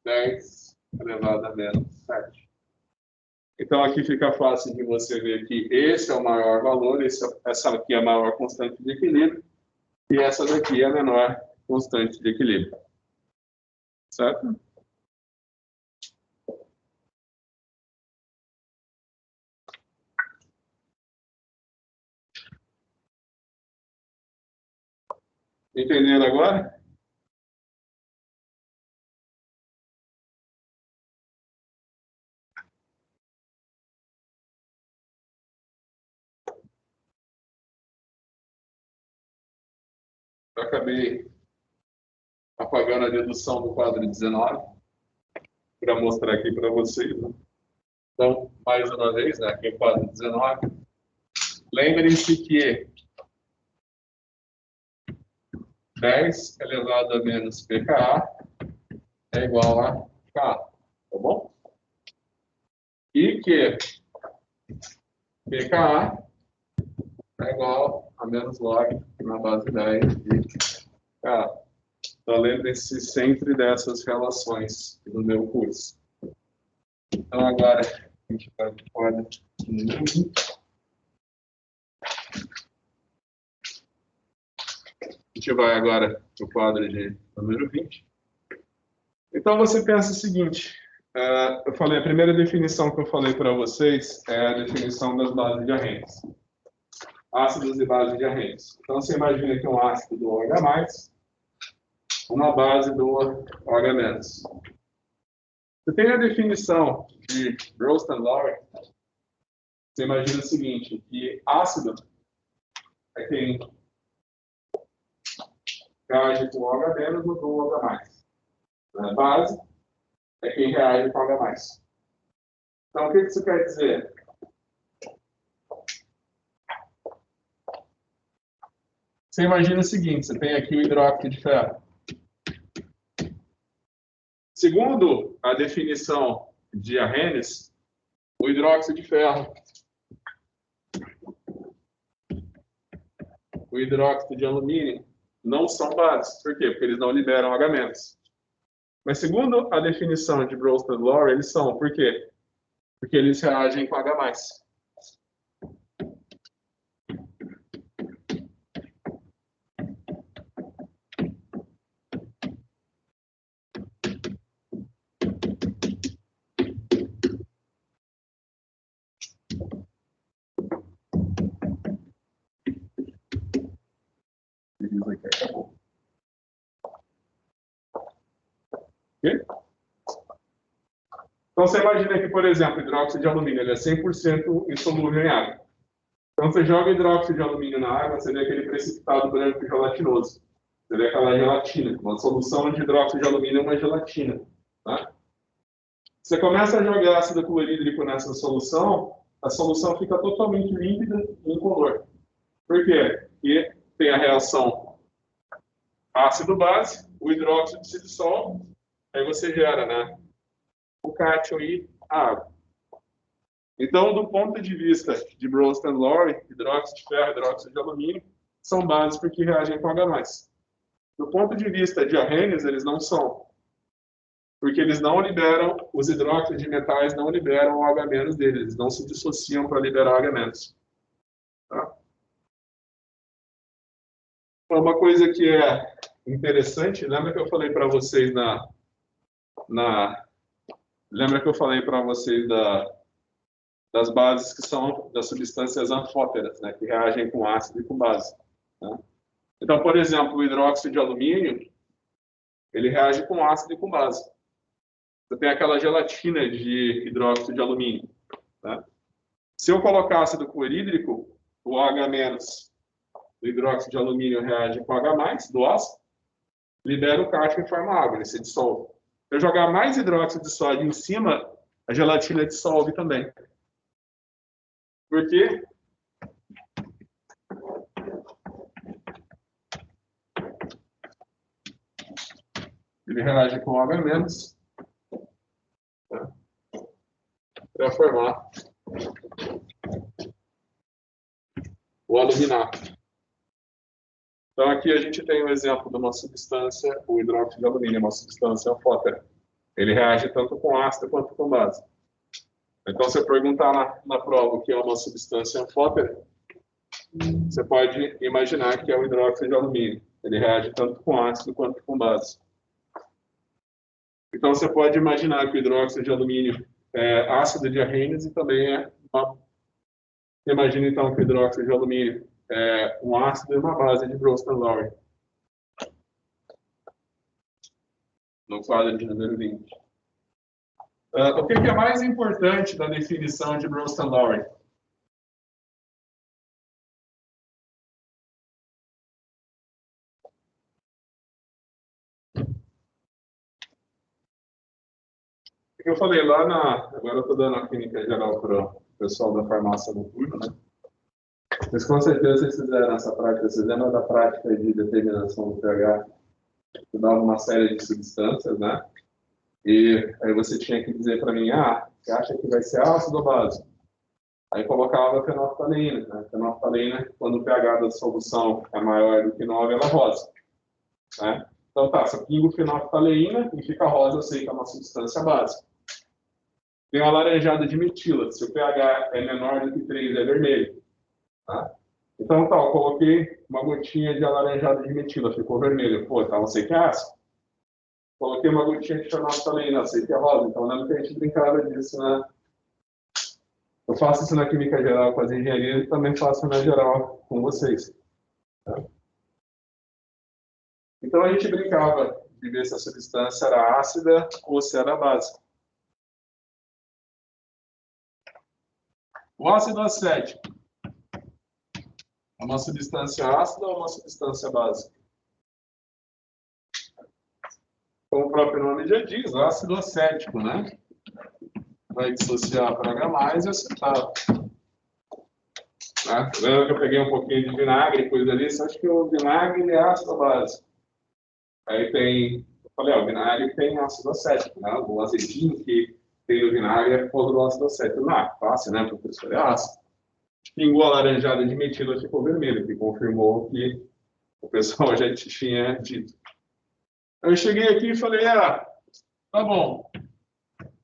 10 elevado a menos 7. Então, aqui fica fácil de você ver que esse é o maior valor, essa aqui é a maior constante de equilíbrio, e essa daqui é a menor constante de equilíbrio. Certo? Entenderam agora? Eu acabei apagando a dedução do quadro 19 para mostrar aqui para vocês. Né? Então, mais uma vez, né, aqui é o quadro 19. Lembrem-se que 10 elevado a menos pKa é igual a Ka, tá bom? E que pKa é igual a menos log na base 10 de Ka. Então, lembrem-se sempre dessas relações no meu curso. Então, agora, a gente vai para o quadro número 20. A gente vai agora para o quadro de número 20. Então, você pensa o seguinte, eu falei, a primeira definição que eu falei para vocês é a definição das bases de Arrhenius. Ácidos e bases de Arrhenius. Então, você imagina que um ácido do OH+, uma base do OH-. Você tem a definição de Bronsted-Lowry. Você imagina o seguinte, que ácido é quem reage com OH- ou com OH+. A base é quem reage com OH+. Então, o que isso quer dizer? Você imagina o seguinte, você tem aqui o hidróxido de ferro. Segundo a definição de Arrhenius, o hidróxido de ferro, o hidróxido de alumínio, não são bases. Por quê? Porque eles não liberam H-. Mas segundo a definição de Bronsted-Lowry, eles são. Por quê? Porque eles reagem com H+. Acabou. Okay? Então, você imagina que, por exemplo, o hidróxido de alumínio ele é 100% insolúvel em água. Então, você joga hidróxido de alumínio na água, você vê aquele precipitado branco gelatinoso. Você vê aquela gelatina. Uma solução de hidróxido de alumínio é uma gelatina. Tá? Você começa a jogar ácido clorídrico nessa solução, a solução fica totalmente límpida e incolor. Por quê? Porque tem a reação ácido-base, o hidróxido se dissolve, aí você gera, né, o cátion e a água. Então, do ponto de vista de Bronsted-Lowry, hidróxido de ferro e hidróxido de alumínio são bases porque reagem com H+. Do ponto de vista de Arrhenius, eles não são. Porque eles não liberam, os hidróxidos de metais não liberam o H- deles, eles não se dissociam para liberar o H-. Tá? Uma coisa que é interessante, lembra que eu falei para vocês lembra que eu falei para vocês das bases que são das substâncias anfóteras, né, que reagem com ácido e com base. Né? Então, por exemplo, o hidróxido de alumínio, ele reage com ácido e com base. Você tem aquela gelatina de hidróxido de alumínio. Tá? Se eu colocar ácido clorídrico, o H- do hidróxido de alumínio reage com H+, do ácido, libera o cátion e forma água, ele se dissolve. Se eu jogar mais hidróxido de sódio em cima, a gelatina dissolve também. Por quê? Ele reage com H- para formar o aluminato. Então, aqui a gente tem um exemplo de uma substância, o hidróxido de alumínio, uma substância anfótera. Ele reage tanto com ácido quanto com base. Então, se eu perguntar na prova o que é uma substância anfótera, você pode imaginar que é o hidróxido de alumínio. Ele reage tanto com ácido quanto com base. Então, você pode imaginar que o hidróxido de alumínio é ácido de Arrhenius e também é uma... Imagina, então, que o hidróxido de alumínio é um ácido e uma base de Bronsted-Lowry. No quadro de número 20. O que é mais importante da definição de Bronsted-Lowry? O que eu falei lá agora eu estou dando a clínica geral para o pessoal da farmácia noturna, né? Mas com certeza vocês fizeram essa prática, vocês lembram da prática de determinação do pH? Eu dava uma série de substâncias, né? E aí você tinha que dizer para mim, você acha que vai ser ácido ou base? Aí colocava a fenolftaleína, né? A fenolftaleína, quando o pH da solução é maior do que 9, ela é rosa. Né? Então tá, se eu pingo fenolftaleína e fica rosa, eu sei que é uma substância básica. Tem uma laranjada de metila, se o pH é menor do que 3, é vermelho. Tá? Então tá, eu coloquei uma gotinha de alaranjada de metila, ficou vermelho. Pô, então eu sei que é ácido. Coloquei uma gotinha de fenolftaleína, eu sei que é rosa. Então lembra que a gente brincava disso, né? Eu faço isso na química geral com as engenharias e também faço na geral com vocês. Tá? Então a gente brincava de ver se a substância era ácida ou se era básica. O ácido acético é uma substância ácida ou uma substância básica? Como o próprio nome já diz, ácido acético, né? Vai dissociar para H+ e acetato. Tá? Lembra que eu peguei um pouquinho de vinagre e coisa ali? Você acha que o vinagre é ácido básico? Aí tem, eu falei, o vinagre tem ácido acético, né? O azedinho que tem o vinagre é por causa do ácido acético. Não, fácil, né? Porque isso é ácido. Pingou a laranjada de metila, ficou vermelho, que confirmou que o pessoal já tinha dito. Eu cheguei aqui e falei, tá bom.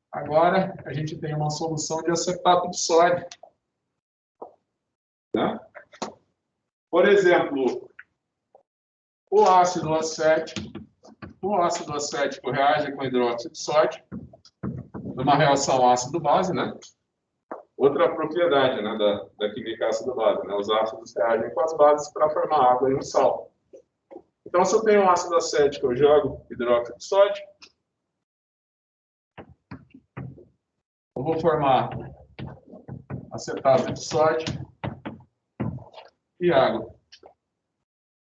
Agora a gente tem uma solução de acetato de sódio. Né? Por exemplo, o ácido acético reage com hidróxido de sódio numa reação ácido-base, né? Outra propriedade, né, da química ácido-base, né? Os ácidos reagem com as bases para formar água e um sal. Então, se eu tenho um ácido acético, eu jogo hidróxido de sódio. Eu vou formar acetato de sódio. e água.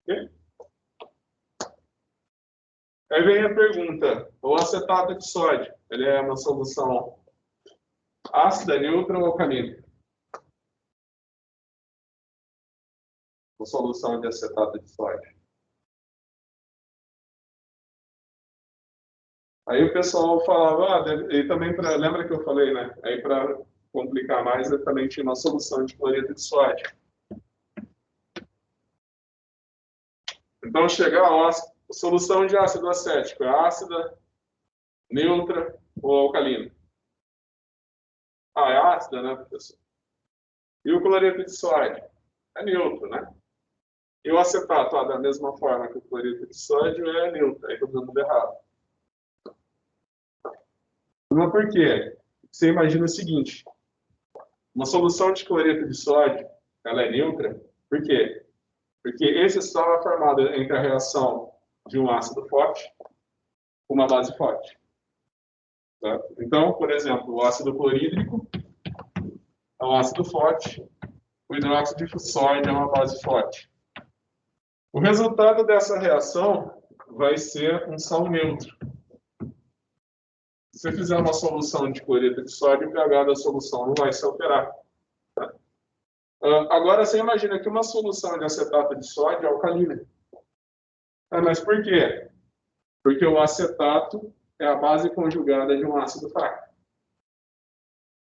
Okay? Aí vem a pergunta, o acetato de sódio, ele é uma solução ácida, neutra ou alcalina? A solução de acetato de sódio. Aí o pessoal falava, e também lembra que eu falei, né? Aí para complicar mais, eu também tinha uma solução de cloreto de sódio. Então chegar a solução de ácido acético, é ácida, neutra ou alcalina? Ah, é ácida, né, professor? E o cloreto de sódio? É neutro, né? E o acetato, da mesma forma que o cloreto de sódio, é neutro. Aí todo mundo errado. Mas por quê? Você imagina o seguinte, uma solução de cloreto de sódio, ela é neutra, por quê? Porque esse sal é formado entre a reação de um ácido forte com uma base forte. Tá? Então, por exemplo, o ácido clorídrico é um ácido forte, o hidróxido de sódio é uma base forte. O resultado dessa reação vai ser um sal neutro. Se você fizer uma solução de cloreto de sódio, o pH da solução não vai se alterar. Tá? Agora, você imagina que uma solução de acetato de sódio é alcalina. Mas por quê? Porque o acetato é a base conjugada de um ácido fraco.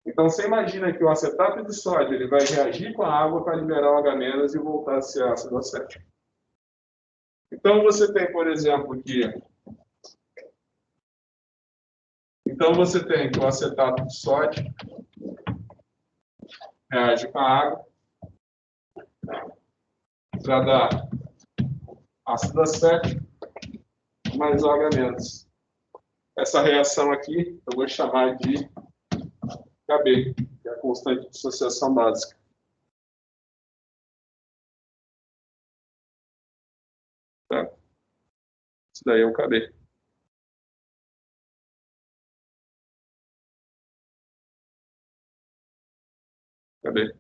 Então, você imagina que o acetato de sódio ele vai reagir com a água para liberar o H- e voltar a ser ácido acético. Então, você tem, por exemplo, que o acetato de sódio reage com a água para dar ácido acético mais OH-. Essa reação aqui eu vou chamar de KB, que é a constante de dissociação básica. Tá? Isso daí é o KB. KB.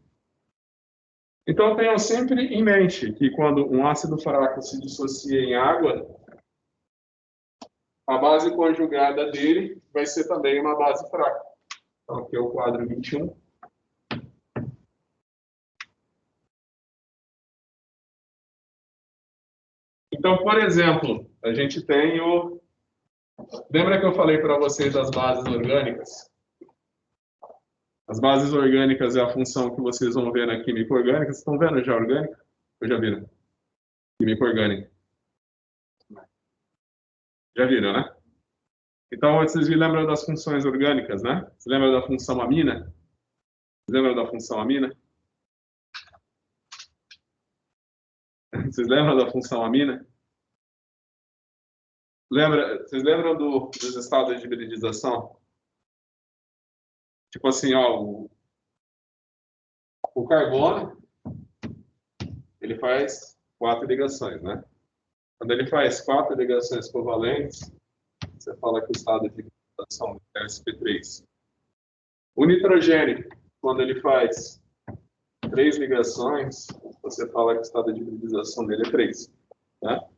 Então, tenham sempre em mente que quando um ácido fraco se dissocia em água, a base conjugada dele vai ser também uma base fraca. Então, aqui é o quadro 21. Então, por exemplo, a gente tem o... Lembra que eu falei para vocês das bases orgânicas? As bases orgânicas é a função que vocês vão ver na química orgânica. Vocês estão vendo já orgânica? Ou já viram? Química orgânica. Já viram, né? Então, vocês me lembram das funções orgânicas, né? Vocês lembram da função amina? Vocês lembram da função amina? Vocês lembram da função amina? Vocês lembram dos estados de hibridização? Tipo assim, ó, o carbono, ele faz 4 ligações, né? Quando ele faz 4 ligações covalentes, você fala que o estado de hibridização é sp3. O nitrogênio, quando ele faz 3 ligações, você fala que o estado de hibridização dele é 3. Né?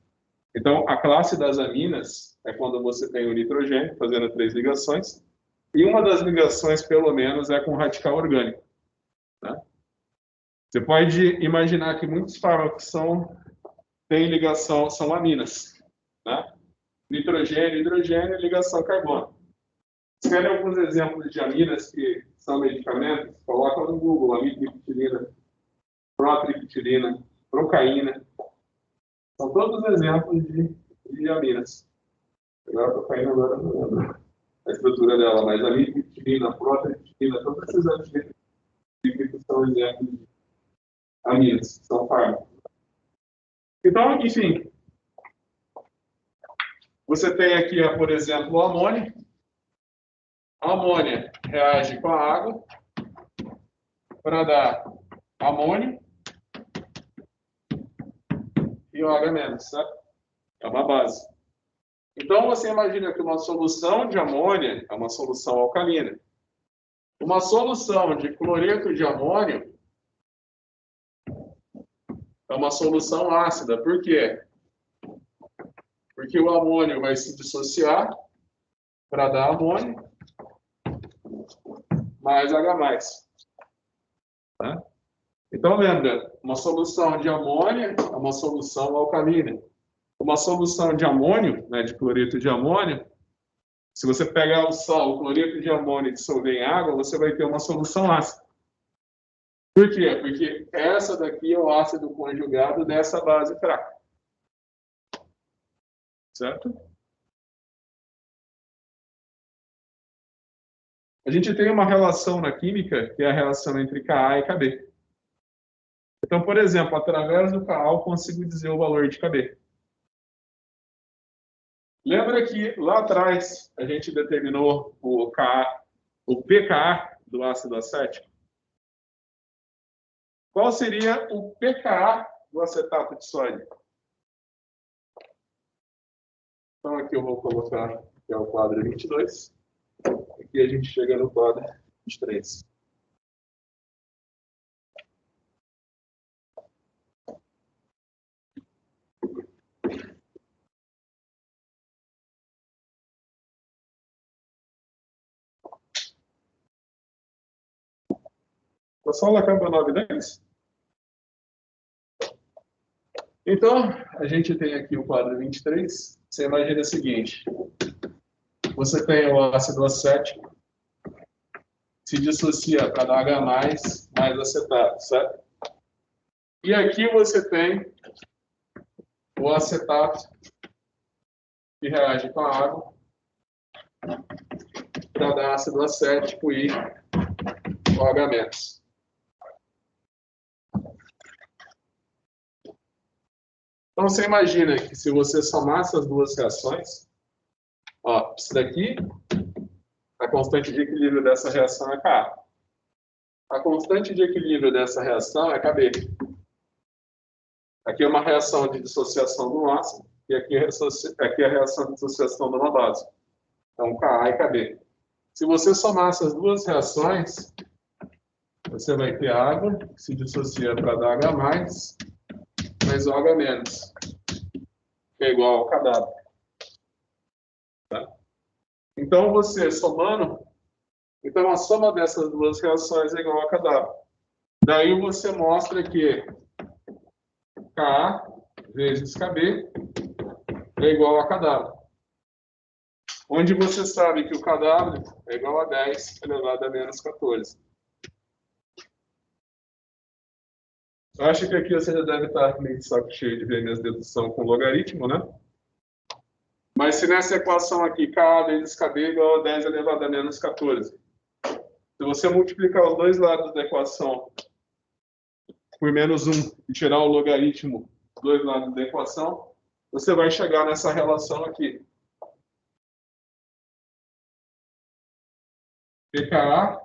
Então, a classe das aminas é quando você tem o nitrogênio fazendo 3 ligações, e uma das ligações, pelo menos, é com radical orgânico. Né? Você pode imaginar que muitos fármacos têm ligação, são aminas. Né? Nitrogênio, hidrogênio, ligação carbono. Vocês querem alguns exemplos de aminas que são medicamentos? Coloca no Google, amitriptilina, protriptilina, procaína. São todos exemplos de aminas. Agora a procaína agora não lembro a estrutura dela, mas amitriptilina, protriptilina, todos esses antibióticos são exemplos de aminas, são fármacos. Então, enfim, você tem aqui, por exemplo, o amônio. A amônia reage com a água para dar amônio e OH-, certo? É uma base. Então, você imagina que uma solução de amônia é uma solução alcalina. Uma solução de cloreto de amônio é uma solução ácida. Por quê? Porque o amônio vai se dissociar para dar amônio mais H+. Tá? Então, lembra, uma solução de amônia é uma solução alcalina. Uma solução de amônio, né, de cloreto de amônio, se você pegar o sal, o cloreto de amônio e dissolver em água, você vai ter uma solução ácida. Por quê? Porque essa daqui é o ácido conjugado dessa base fraca. Certo? A gente tem uma relação na química, que é a relação entre Ka e Kb. Então, por exemplo, através do Ka eu consigo dizer o valor de Kb. Lembra que lá atrás a gente determinou o pKa do ácido acético? Qual seria o pKa do acetato de sódio? Então aqui eu vou colocar, que é o quadro 22. Aqui a gente chega no quadro 23. A sala acaba 9h10? Então, a gente tem aqui o quadro 23. Você imagina o seguinte. Você tem o ácido acético, se dissocia para dar H+, mais acetato, certo? E aqui você tem o acetato que reage com a água para dar ácido acético e OH-. Então, você imagina que se você somar essas duas reações, ó, isso daqui, a constante de equilíbrio dessa reação é Ka. A constante de equilíbrio dessa reação é Kb. Aqui é uma reação de dissociação de um ácido, e aqui é a reação de dissociação de uma base. Então, Ka e Kb. Se você somar essas duas reações, você vai ter água, que se dissocia para dar H+, mais OH-, que é igual ao cadáver. Tá? Então, você somando, então a soma dessas duas reações é igual a cadáver. Daí você mostra que Ka vezes Kb é igual a cadáver. Onde você sabe que o cadáver é igual a 10 elevado a menos 14. Eu acho que aqui você já deve estar meio de saco cheio de ver minhas deduções com logaritmo, né? Mas se nessa equação aqui, Ka vezes Kb é igual a 10 elevado a menos 14. Se você multiplicar os dois lados da equação por menos 1 e tirar o logaritmo dos dois lados da equação, você vai chegar nessa relação aqui. pKa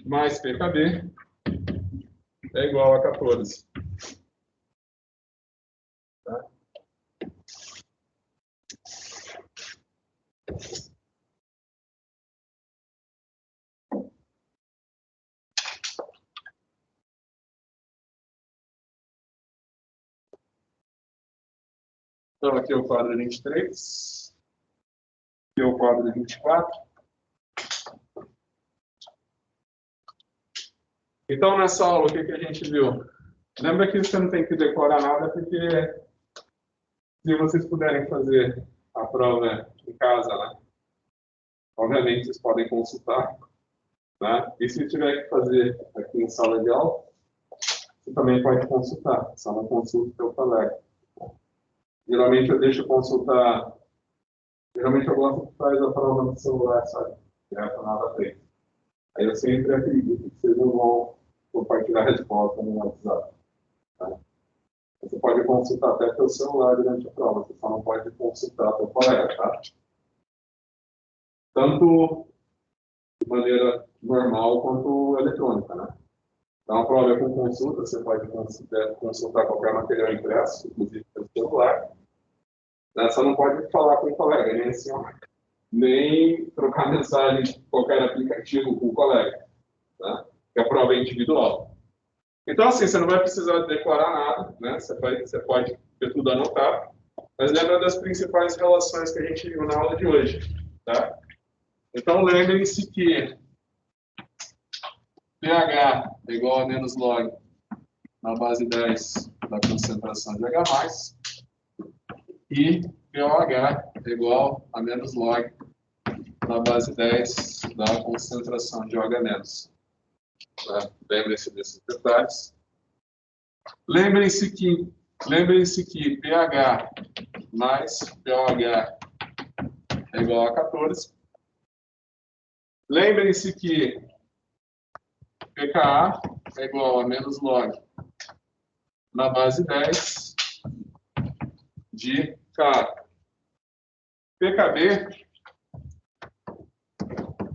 mais pKb é igual a 14. Tá? Então, aqui é o quadro 23. Aqui é o quadro 24. Então, nessa aula, o que a gente viu? Lembra que você não tem que decorar nada, porque se vocês puderem fazer a prova em casa, né? Obviamente, vocês podem consultar. Né? E se tiver que fazer aqui em sala de aula, você também pode consultar. Só não consulta o seu colega. Geralmente eu deixo consultar. Geralmente eu gosto de fazer a prova no celular, sabe? Direto nada feito. Aí eu sempre acredito que vocês não vão compartilhar a resposta no WhatsApp. Tá? Você pode consultar até pelo celular durante a prova, você só não pode consultar seu colega, tá? Tanto de maneira normal quanto eletrônica, né? Então, a prova é com consulta, você pode consultar qualquer material impresso, inclusive pelo celular. Né? Só não pode falar com o colega, nem assim, nem trocar mensagem de qualquer aplicativo com o colega, né? Porque a prova é individual. Então, assim, você não vai precisar decorar nada, né? Você pode ter tudo anotado. Mas lembra das principais relações que a gente viu na aula de hoje, tá? Então, lembrem-se que pH é igual a menos log na base 10 da concentração de H+, e pOH é igual a menos log na base 10 da concentração de OH-. Tá? Lembrem-se desses detalhes. Lembrem-se que pH mais pOH é igual a 14. Lembrem-se que pKa é igual a menos log na base 10 de Ka. pKb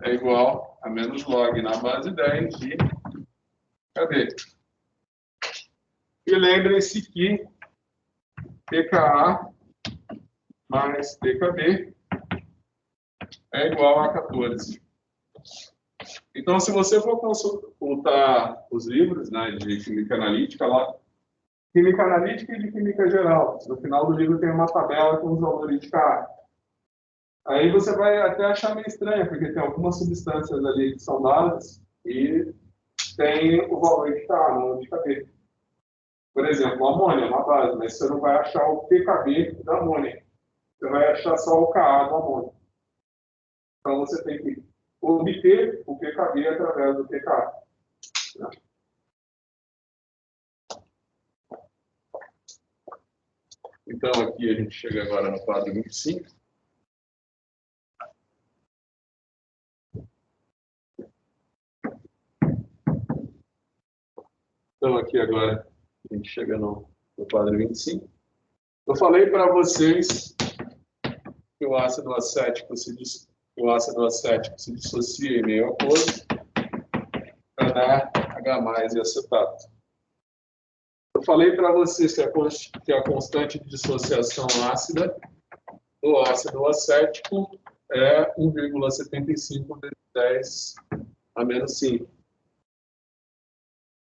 é igual a menos log na base 10 de Kb. E lembrem-se que pKa mais pKb é igual a 14. Então, se você for consultar os livros, né, de química analítica, lá, química analítica e de química geral, no final do livro tem uma tabela com os valores de Ka. Aí você vai até achar meio estranho, porque tem algumas substâncias ali que são bases e tem o valor de Ka, não de Kb. Por exemplo, o amônio é uma base, mas você não vai achar o pKb da amônia. Você vai achar só o Ka do amônio. Então você tem que obter o pKb através do pKa. Né? Então aqui a gente chega agora no quadro 25. Então aqui agora a gente chega no quadro 25. Eu falei para vocês que o ácido acético se dissocia em meio aquoso para dar H+ e acetato. Eu falei para vocês que a constante de dissociação ácida do ácido acético é 1,75 vezes 10 a menos 5.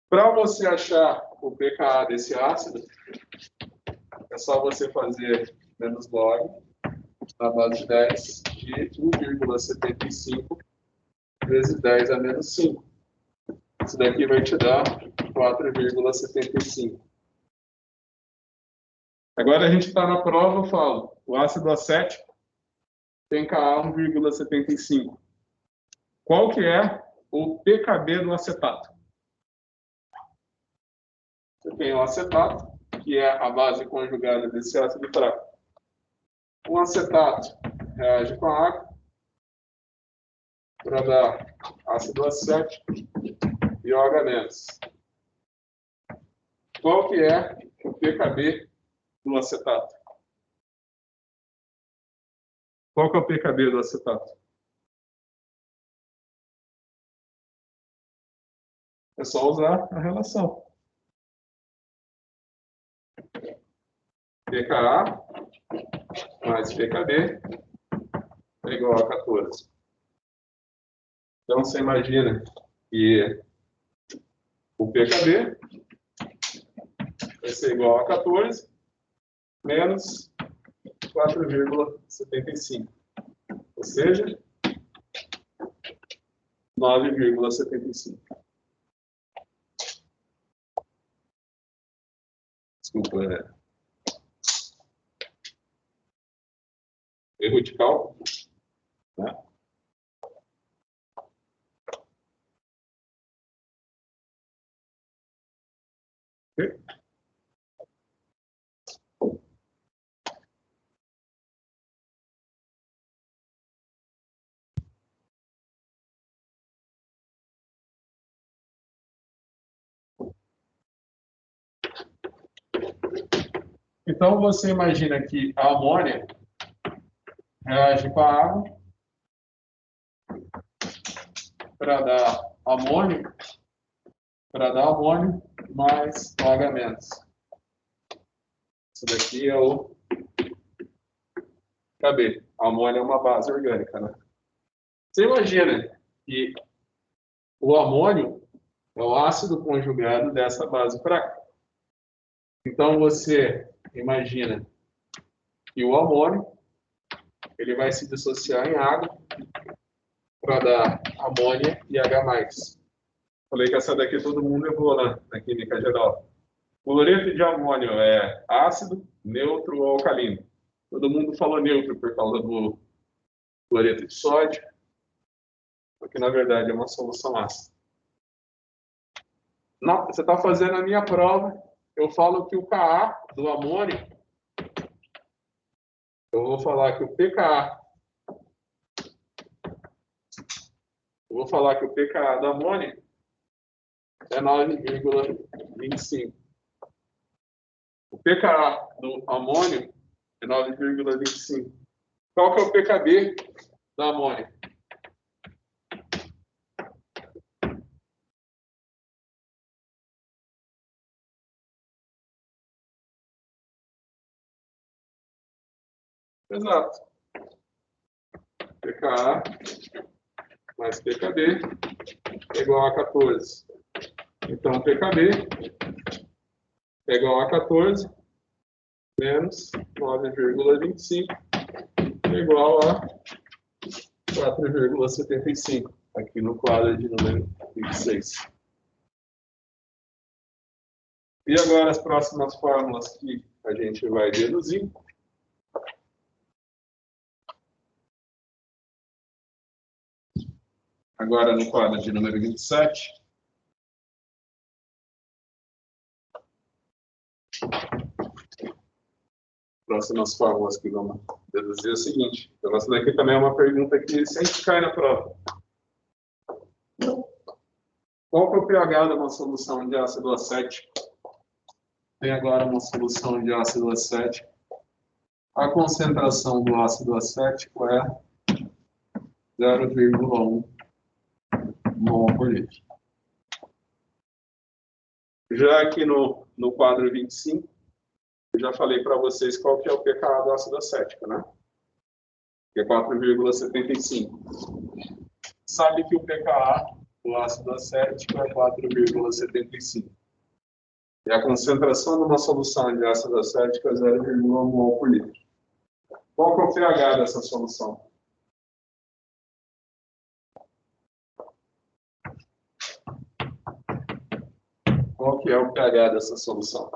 Para você achar o pKa desse ácido, é só você fazer menos log na base 10 de 1,75 vezes 10 a menos 5. Isso daqui vai te dar 4,75. Agora a gente está na prova, eu falo, o ácido acético tem Ka 1,75. Qual que é o pKb do acetato? Você tem o acetato, que é a base conjugada desse ácido fraco. O acetato reage com a água para dar ácido acético e OH-. Qual que é o pKb do acetato? Qual que é o pKb do acetato? É só usar a relação. pKa mais pKb é igual a 14. Então, você imagina que o pKb vai ser igual a 14 menos 4,75. Ou seja, 9,75. Desculpa, erro de cálculo. Né? Okay. Então, você imagina que a amônia reage com a água para dar amônio mais OH-. Isso daqui é o Kb. A amônia é uma base orgânica, né? Você imagina que o amônio É o ácido conjugado dessa base fraca. Então, você imagina que o amônio ele vai se dissociar em água para dar amônia e H+. Falei que essa daqui todo mundo errou na química geral. Cloreto de amônio é ácido, neutro ou alcalino. Todo mundo falou neutro por causa do cloreto de sódio, porque na verdade é uma solução ácida. Não, você está fazendo a minha prova, eu falo que o Ka do amônio, eu vou falar que o pKa, do amônio é 9,25. O pKa do amônio é 9,25. Qual que é o pKb do amônio? Exato. pKa mais pKb é igual a 14. Então, pKb é igual a 14 menos 9,25 é igual a 4,75, aqui no quadro de número 26. E agora as próximas fórmulas que a gente vai deduzir. Agora no quadro de número 27. Próximas fórmulas que vamos deduzir é o seguinte. Então, essa daqui também é uma pergunta que sempre cai na prova. Qual que é o pH de uma solução de ácido acético? Tem agora uma solução de ácido acético. A concentração do ácido acético é 0,1 mol por litro. Já aqui no quadro 25, eu já falei para vocês qual que é o pKa do ácido acético, né? Que é 4,75. Sabe que o pKa do ácido acético é 4,75. E a concentração de uma solução de ácido acético é 0,1 mol por litro. Qual que é o pH dessa solução? Qual que é o pH dessa solução?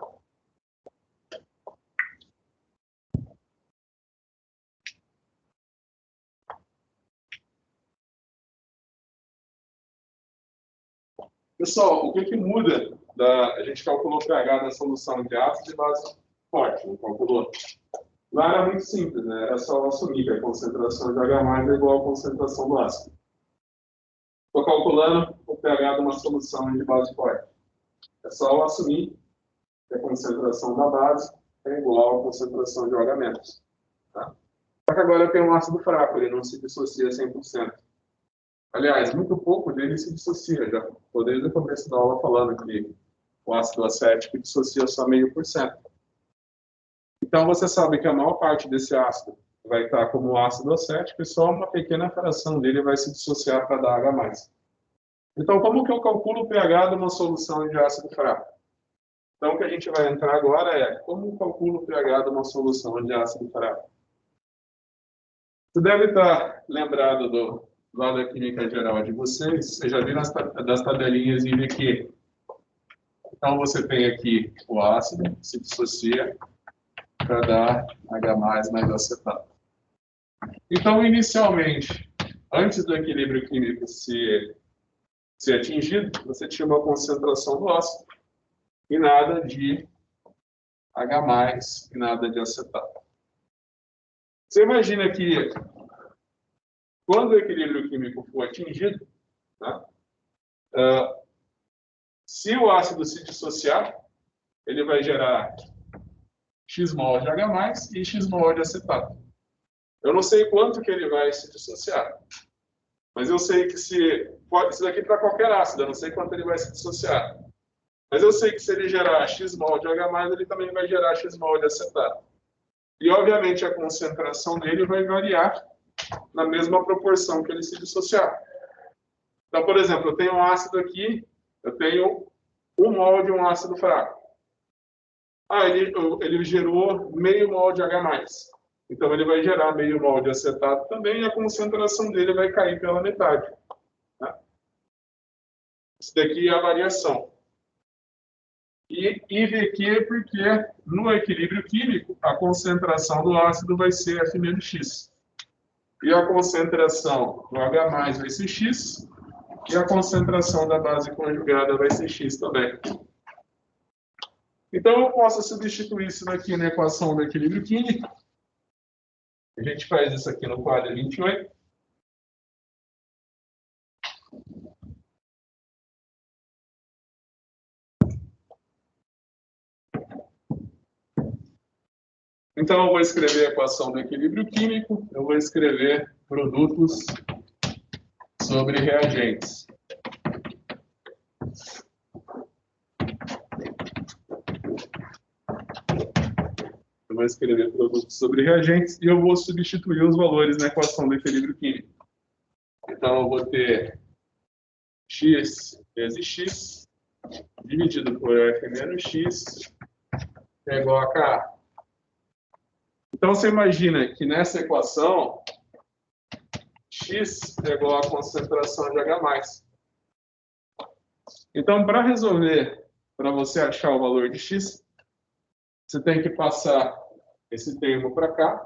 Pessoal, o que muda a gente calculou o pH da solução de ácido e base forte, não calculou? Lá era muito simples, né? Era só assumir que a concentração de H+ é igual à concentração do ácido. Estou calculando o pH de uma solução de base forte. É só assumir que a concentração da base é igual à concentração de OH-. Tá? Só que agora eu tenho um ácido fraco, ele não se dissocia 100%. Aliás, muito pouco dele se dissocia. Já estou desde o começo da aula falando que o ácido acético dissocia só 0,5%. Então, você sabe que a maior parte desse ácido vai estar como ácido acético e só uma pequena fração dele vai se dissociar para dar H+. Então, como que eu calculo o pH de uma solução de ácido fraco? Então, o que a gente vai entrar agora é como eu calculo o pH de uma solução de ácido fraco. Você deve estar lembrado lá da química geral de vocês, você já viu das tabelinhas em VQ. Então, você tem aqui o ácido, se dissocia para dar H+ mais acetato. Então, inicialmente, antes do equilíbrio químico ser atingido, você tinha uma concentração do ácido e nada de H+, e nada de acetato. Você imagina que quando o equilíbrio químico for atingido, né, se o ácido se dissociar, ele vai gerar X mol de H+ e X mol de acetato. Eu não sei quanto que ele vai se dissociar, mas eu sei que isso daqui para qualquer ácido, eu não sei quanto ele vai se dissociar. Mas eu sei que se ele gerar X mol de H+, ele também vai gerar X mol de acetato. E, obviamente, a concentração dele vai variar na mesma proporção que ele se dissociar. Então, por exemplo, eu tenho um ácido aqui Eu tenho 1 mol de um ácido fraco. Ele gerou meio mol de H+. Então, ele vai gerar meio mol de acetato também e a concentração dele vai cair pela metade. Tá? Isso daqui é a variação. E IVQ é porque no equilíbrio químico, a concentração do ácido vai ser F-X. E a concentração do H+ vai ser X. E a concentração da base conjugada vai ser X também. Então, eu posso substituir isso daqui na equação do equilíbrio químico. A gente faz isso aqui no quadro 28. Então, eu vou escrever a equação do equilíbrio químico, eu vou escrever produtos sobre reagentes. Eu vou escrever produtos sobre reagentes e eu vou substituir os valores na equação do equilíbrio químico. Então, eu vou ter x vezes x dividido por F menos x é igual a Ka. Então, você imagina que nessa equação, x é igual à concentração de H+. Então, para resolver, para você achar o valor de x, você tem que passar esse termo para cá.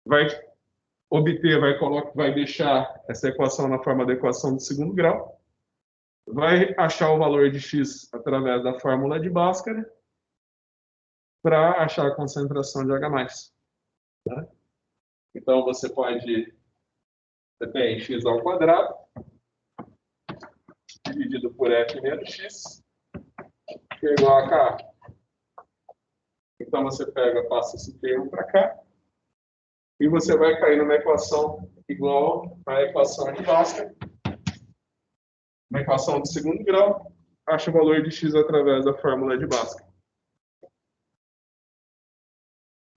Vai obter, vai deixar essa equação na forma da equação de segundo grau. Vai achar o valor de x através da fórmula de Bhaskara para achar a concentração de H+. Tá? Então, você tem x ao quadrado dividido por F menos x, que é igual a Ka. Então, você passa esse termo para cá, e você vai cair numa equação igual à equação de Bhaskara, uma equação de segundo grau, acha o valor de x através da fórmula de Bhaskara.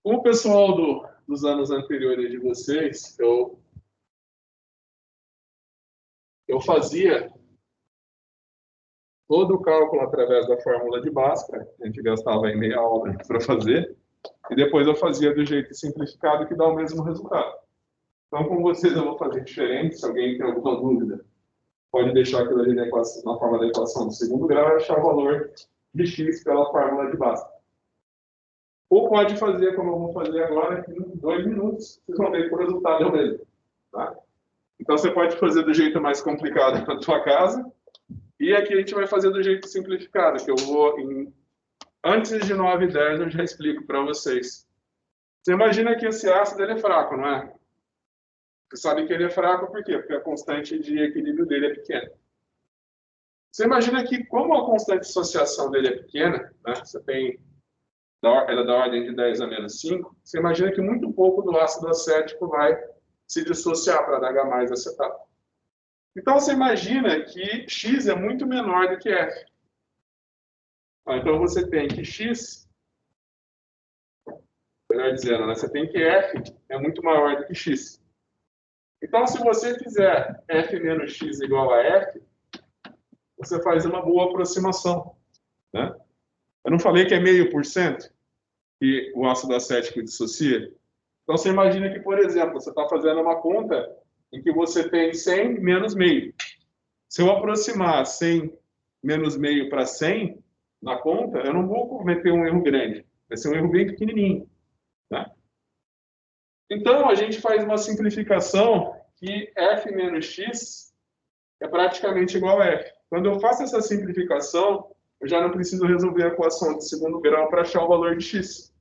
O pessoal dos anos anteriores de vocês, eu fazia todo o cálculo através da fórmula de Bhaskara, a gente gastava aí meia aula para fazer, e depois eu fazia do jeito simplificado que dá o mesmo resultado. Então, com vocês eu vou fazer diferente, se alguém tem alguma dúvida, pode deixar aquilo ali na forma da equação de segundo grau e achar o valor de x pela fórmula de Bhaskara. Ou pode fazer como eu vou fazer agora, em 2 minutos, vocês vão ver que o resultado é o mesmo. Tá? Então, você pode fazer do jeito mais complicado na sua casa, e aqui a gente vai fazer do jeito simplificado, que eu vou, antes de 9h10, eu já explico para vocês. Você imagina que esse ácido ele é fraco, não é? Você sabe que ele é fraco por quê? Porque a constante de equilíbrio dele é pequena. Você imagina que, como a constante de associação dele é pequena, né? Você tem, ela é da ordem de 10 a menos 5, você imagina que muito pouco do ácido acético vai se dissociar para dar H+ acetato. Então, você imagina que x é muito menor do que F. Então, você tem que x, melhor dizendo, né? Você tem que F é muito maior do que x. Então, se você fizer F menos x igual a F, você faz uma boa aproximação. Né? Eu não falei que é 0,5% que o ácido acético dissocia? Então, você imagina que, por exemplo, você está fazendo uma conta em que você tem 100 menos meio. Se eu aproximar 100 menos meio para 100 na conta, eu não vou cometer um erro grande. Vai ser um erro bem pequenininho. Tá? Então, a gente faz uma simplificação que F menos x é praticamente igual a F. Quando eu faço essa simplificação, eu já não preciso resolver a equação de segundo grau para achar o valor de x.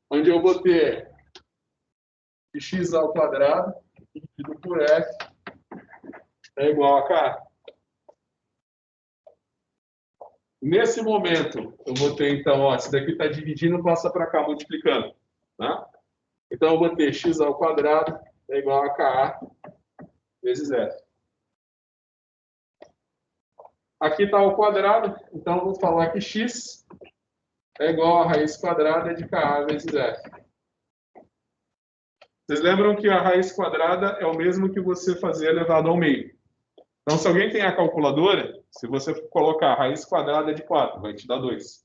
Onde eu vou ter x ao quadrado dividido por F é igual a K. Nesse momento, eu vou ter, então, ó, esse daqui está dividindo, passa para cá, multiplicando. Tá? Então, eu vou ter x ao quadrado é igual a Ka vezes F. Aqui está o quadrado, então eu vou falar que x é igual a raiz quadrada de Ka vezes F. Vocês lembram que a raiz quadrada é o mesmo que você fazer elevado ao meio. Então, se alguém tem a calculadora, se você colocar raiz quadrada de 4, vai te dar 2.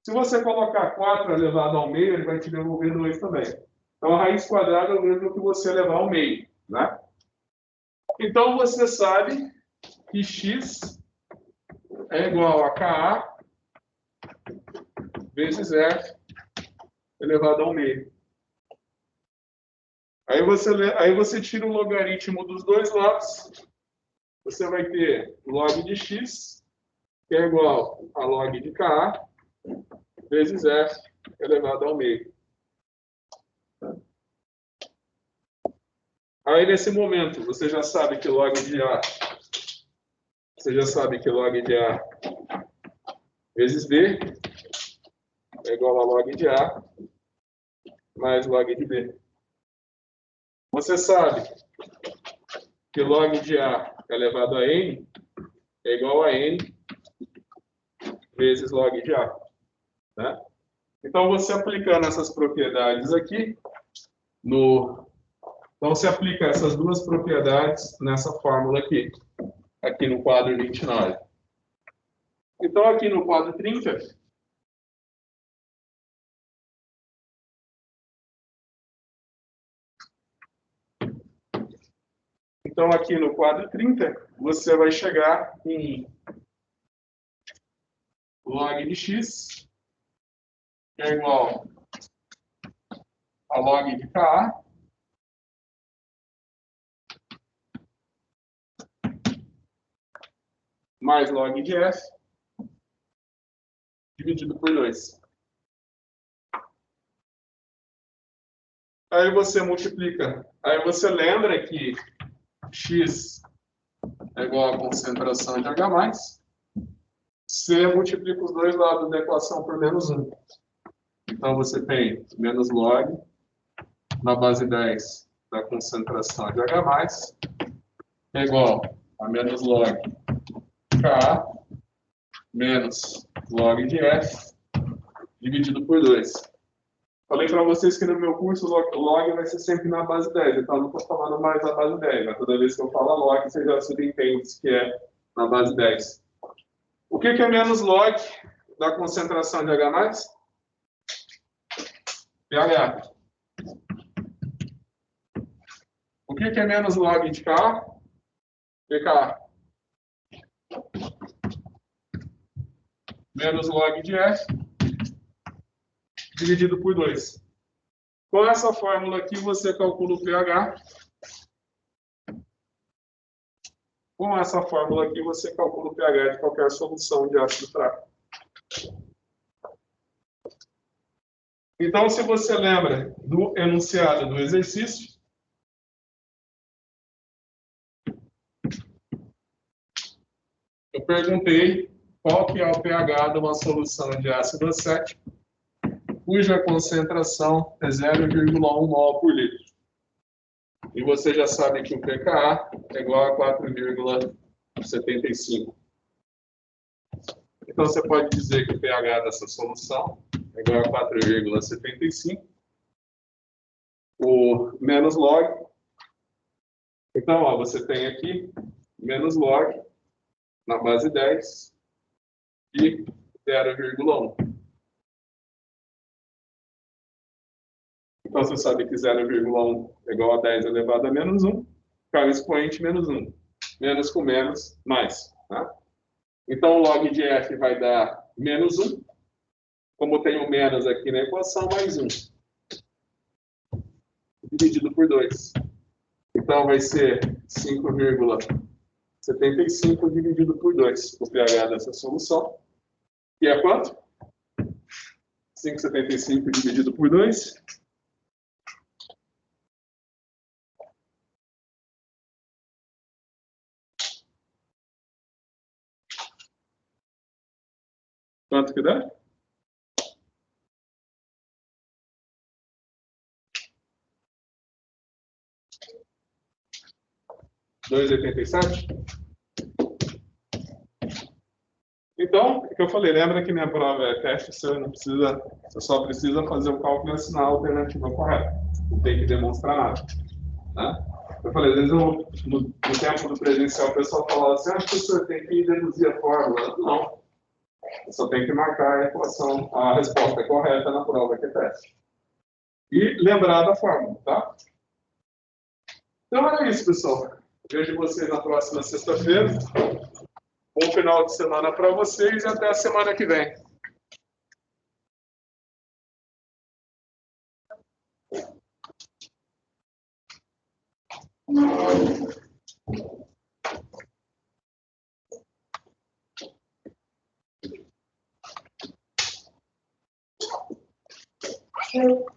Se você colocar 4 elevado ao meio, ele vai te devolver 2 também. Então, a raiz quadrada é o mesmo que você elevar ao meio, né? Então, você sabe que x é igual a KA vezes F elevado ao meio. Aí você tira o logaritmo dos dois lados. Você vai ter log de x, que é igual a log de KA, vezes F elevado ao meio. Aí, nesse momento, você já sabe que log de A vezes B é igual a log de A mais log de B. Você sabe que log de A elevado a N é igual a N vezes log de A. Né? Então, você aplicando essas propriedades aqui, então você aplica essas duas propriedades nessa fórmula aqui no quadro 29. Então, aqui no quadro 30, você vai chegar em log de x, que é igual a log de KA, mais log de F, dividido por 2. Aí você multiplica. Aí você lembra que x é igual a concentração de H+. Você multiplica os dois lados da equação por menos 1. Então você tem menos log na base 10 da concentração de H+, é igual a menos log Ka menos log de F dividido por 2. Falei para vocês que no meu curso o log vai ser sempre na base 10, então não estou falando mais na base 10, mas toda vez que eu falo log, você já subentende que é na base 10. O que é menos log da concentração de H+? pH. O que é menos log de Ka? pKa. Menos log de F dividido por 2. Com essa fórmula aqui, você calcula o pH. Com essa fórmula aqui, você calcula o pH de qualquer solução de ácido fraco. Então, se você lembra do enunciado do exercício, eu perguntei qual que é o pH de uma solução de ácido acético, cuja concentração é 0,1 mol por litro. E você já sabe que o pKa é igual a 4,75. Então, você pode dizer que o pH dessa solução é igual a 4,75. O menos log. Então, ó, você tem aqui menos log na base 10 e 0,1. Então, você sabe que 0,1 é igual a 10 elevado a menos 1. Cai o expoente menos 1. Menos com menos, mais. Tá? Então, o log de F vai dar menos 1. Como tem o menos aqui na equação, mais 1. Dividido por 2. Então, vai ser 5,75 dividido por 2. O pH dessa solução. E é quanto? 5,75 dividido por 2. Quanto que dá? $2,87? Então, o que eu falei, lembra que minha prova é teste, você só precisa fazer o cálculo e assinar a alternativa correta. Não tem que demonstrar nada. Né? Eu falei, às vezes no tempo do presencial, o pessoal falava assim, acho que o senhor tem que deduzir a fórmula. Não. Eu só tem que marcar a equação, a resposta correta na prova que é teste. E lembrar da fórmula, tá? Então era isso, pessoal. Vejo vocês na próxima sexta-feira. Bom final de semana para vocês e até a semana que vem. Eu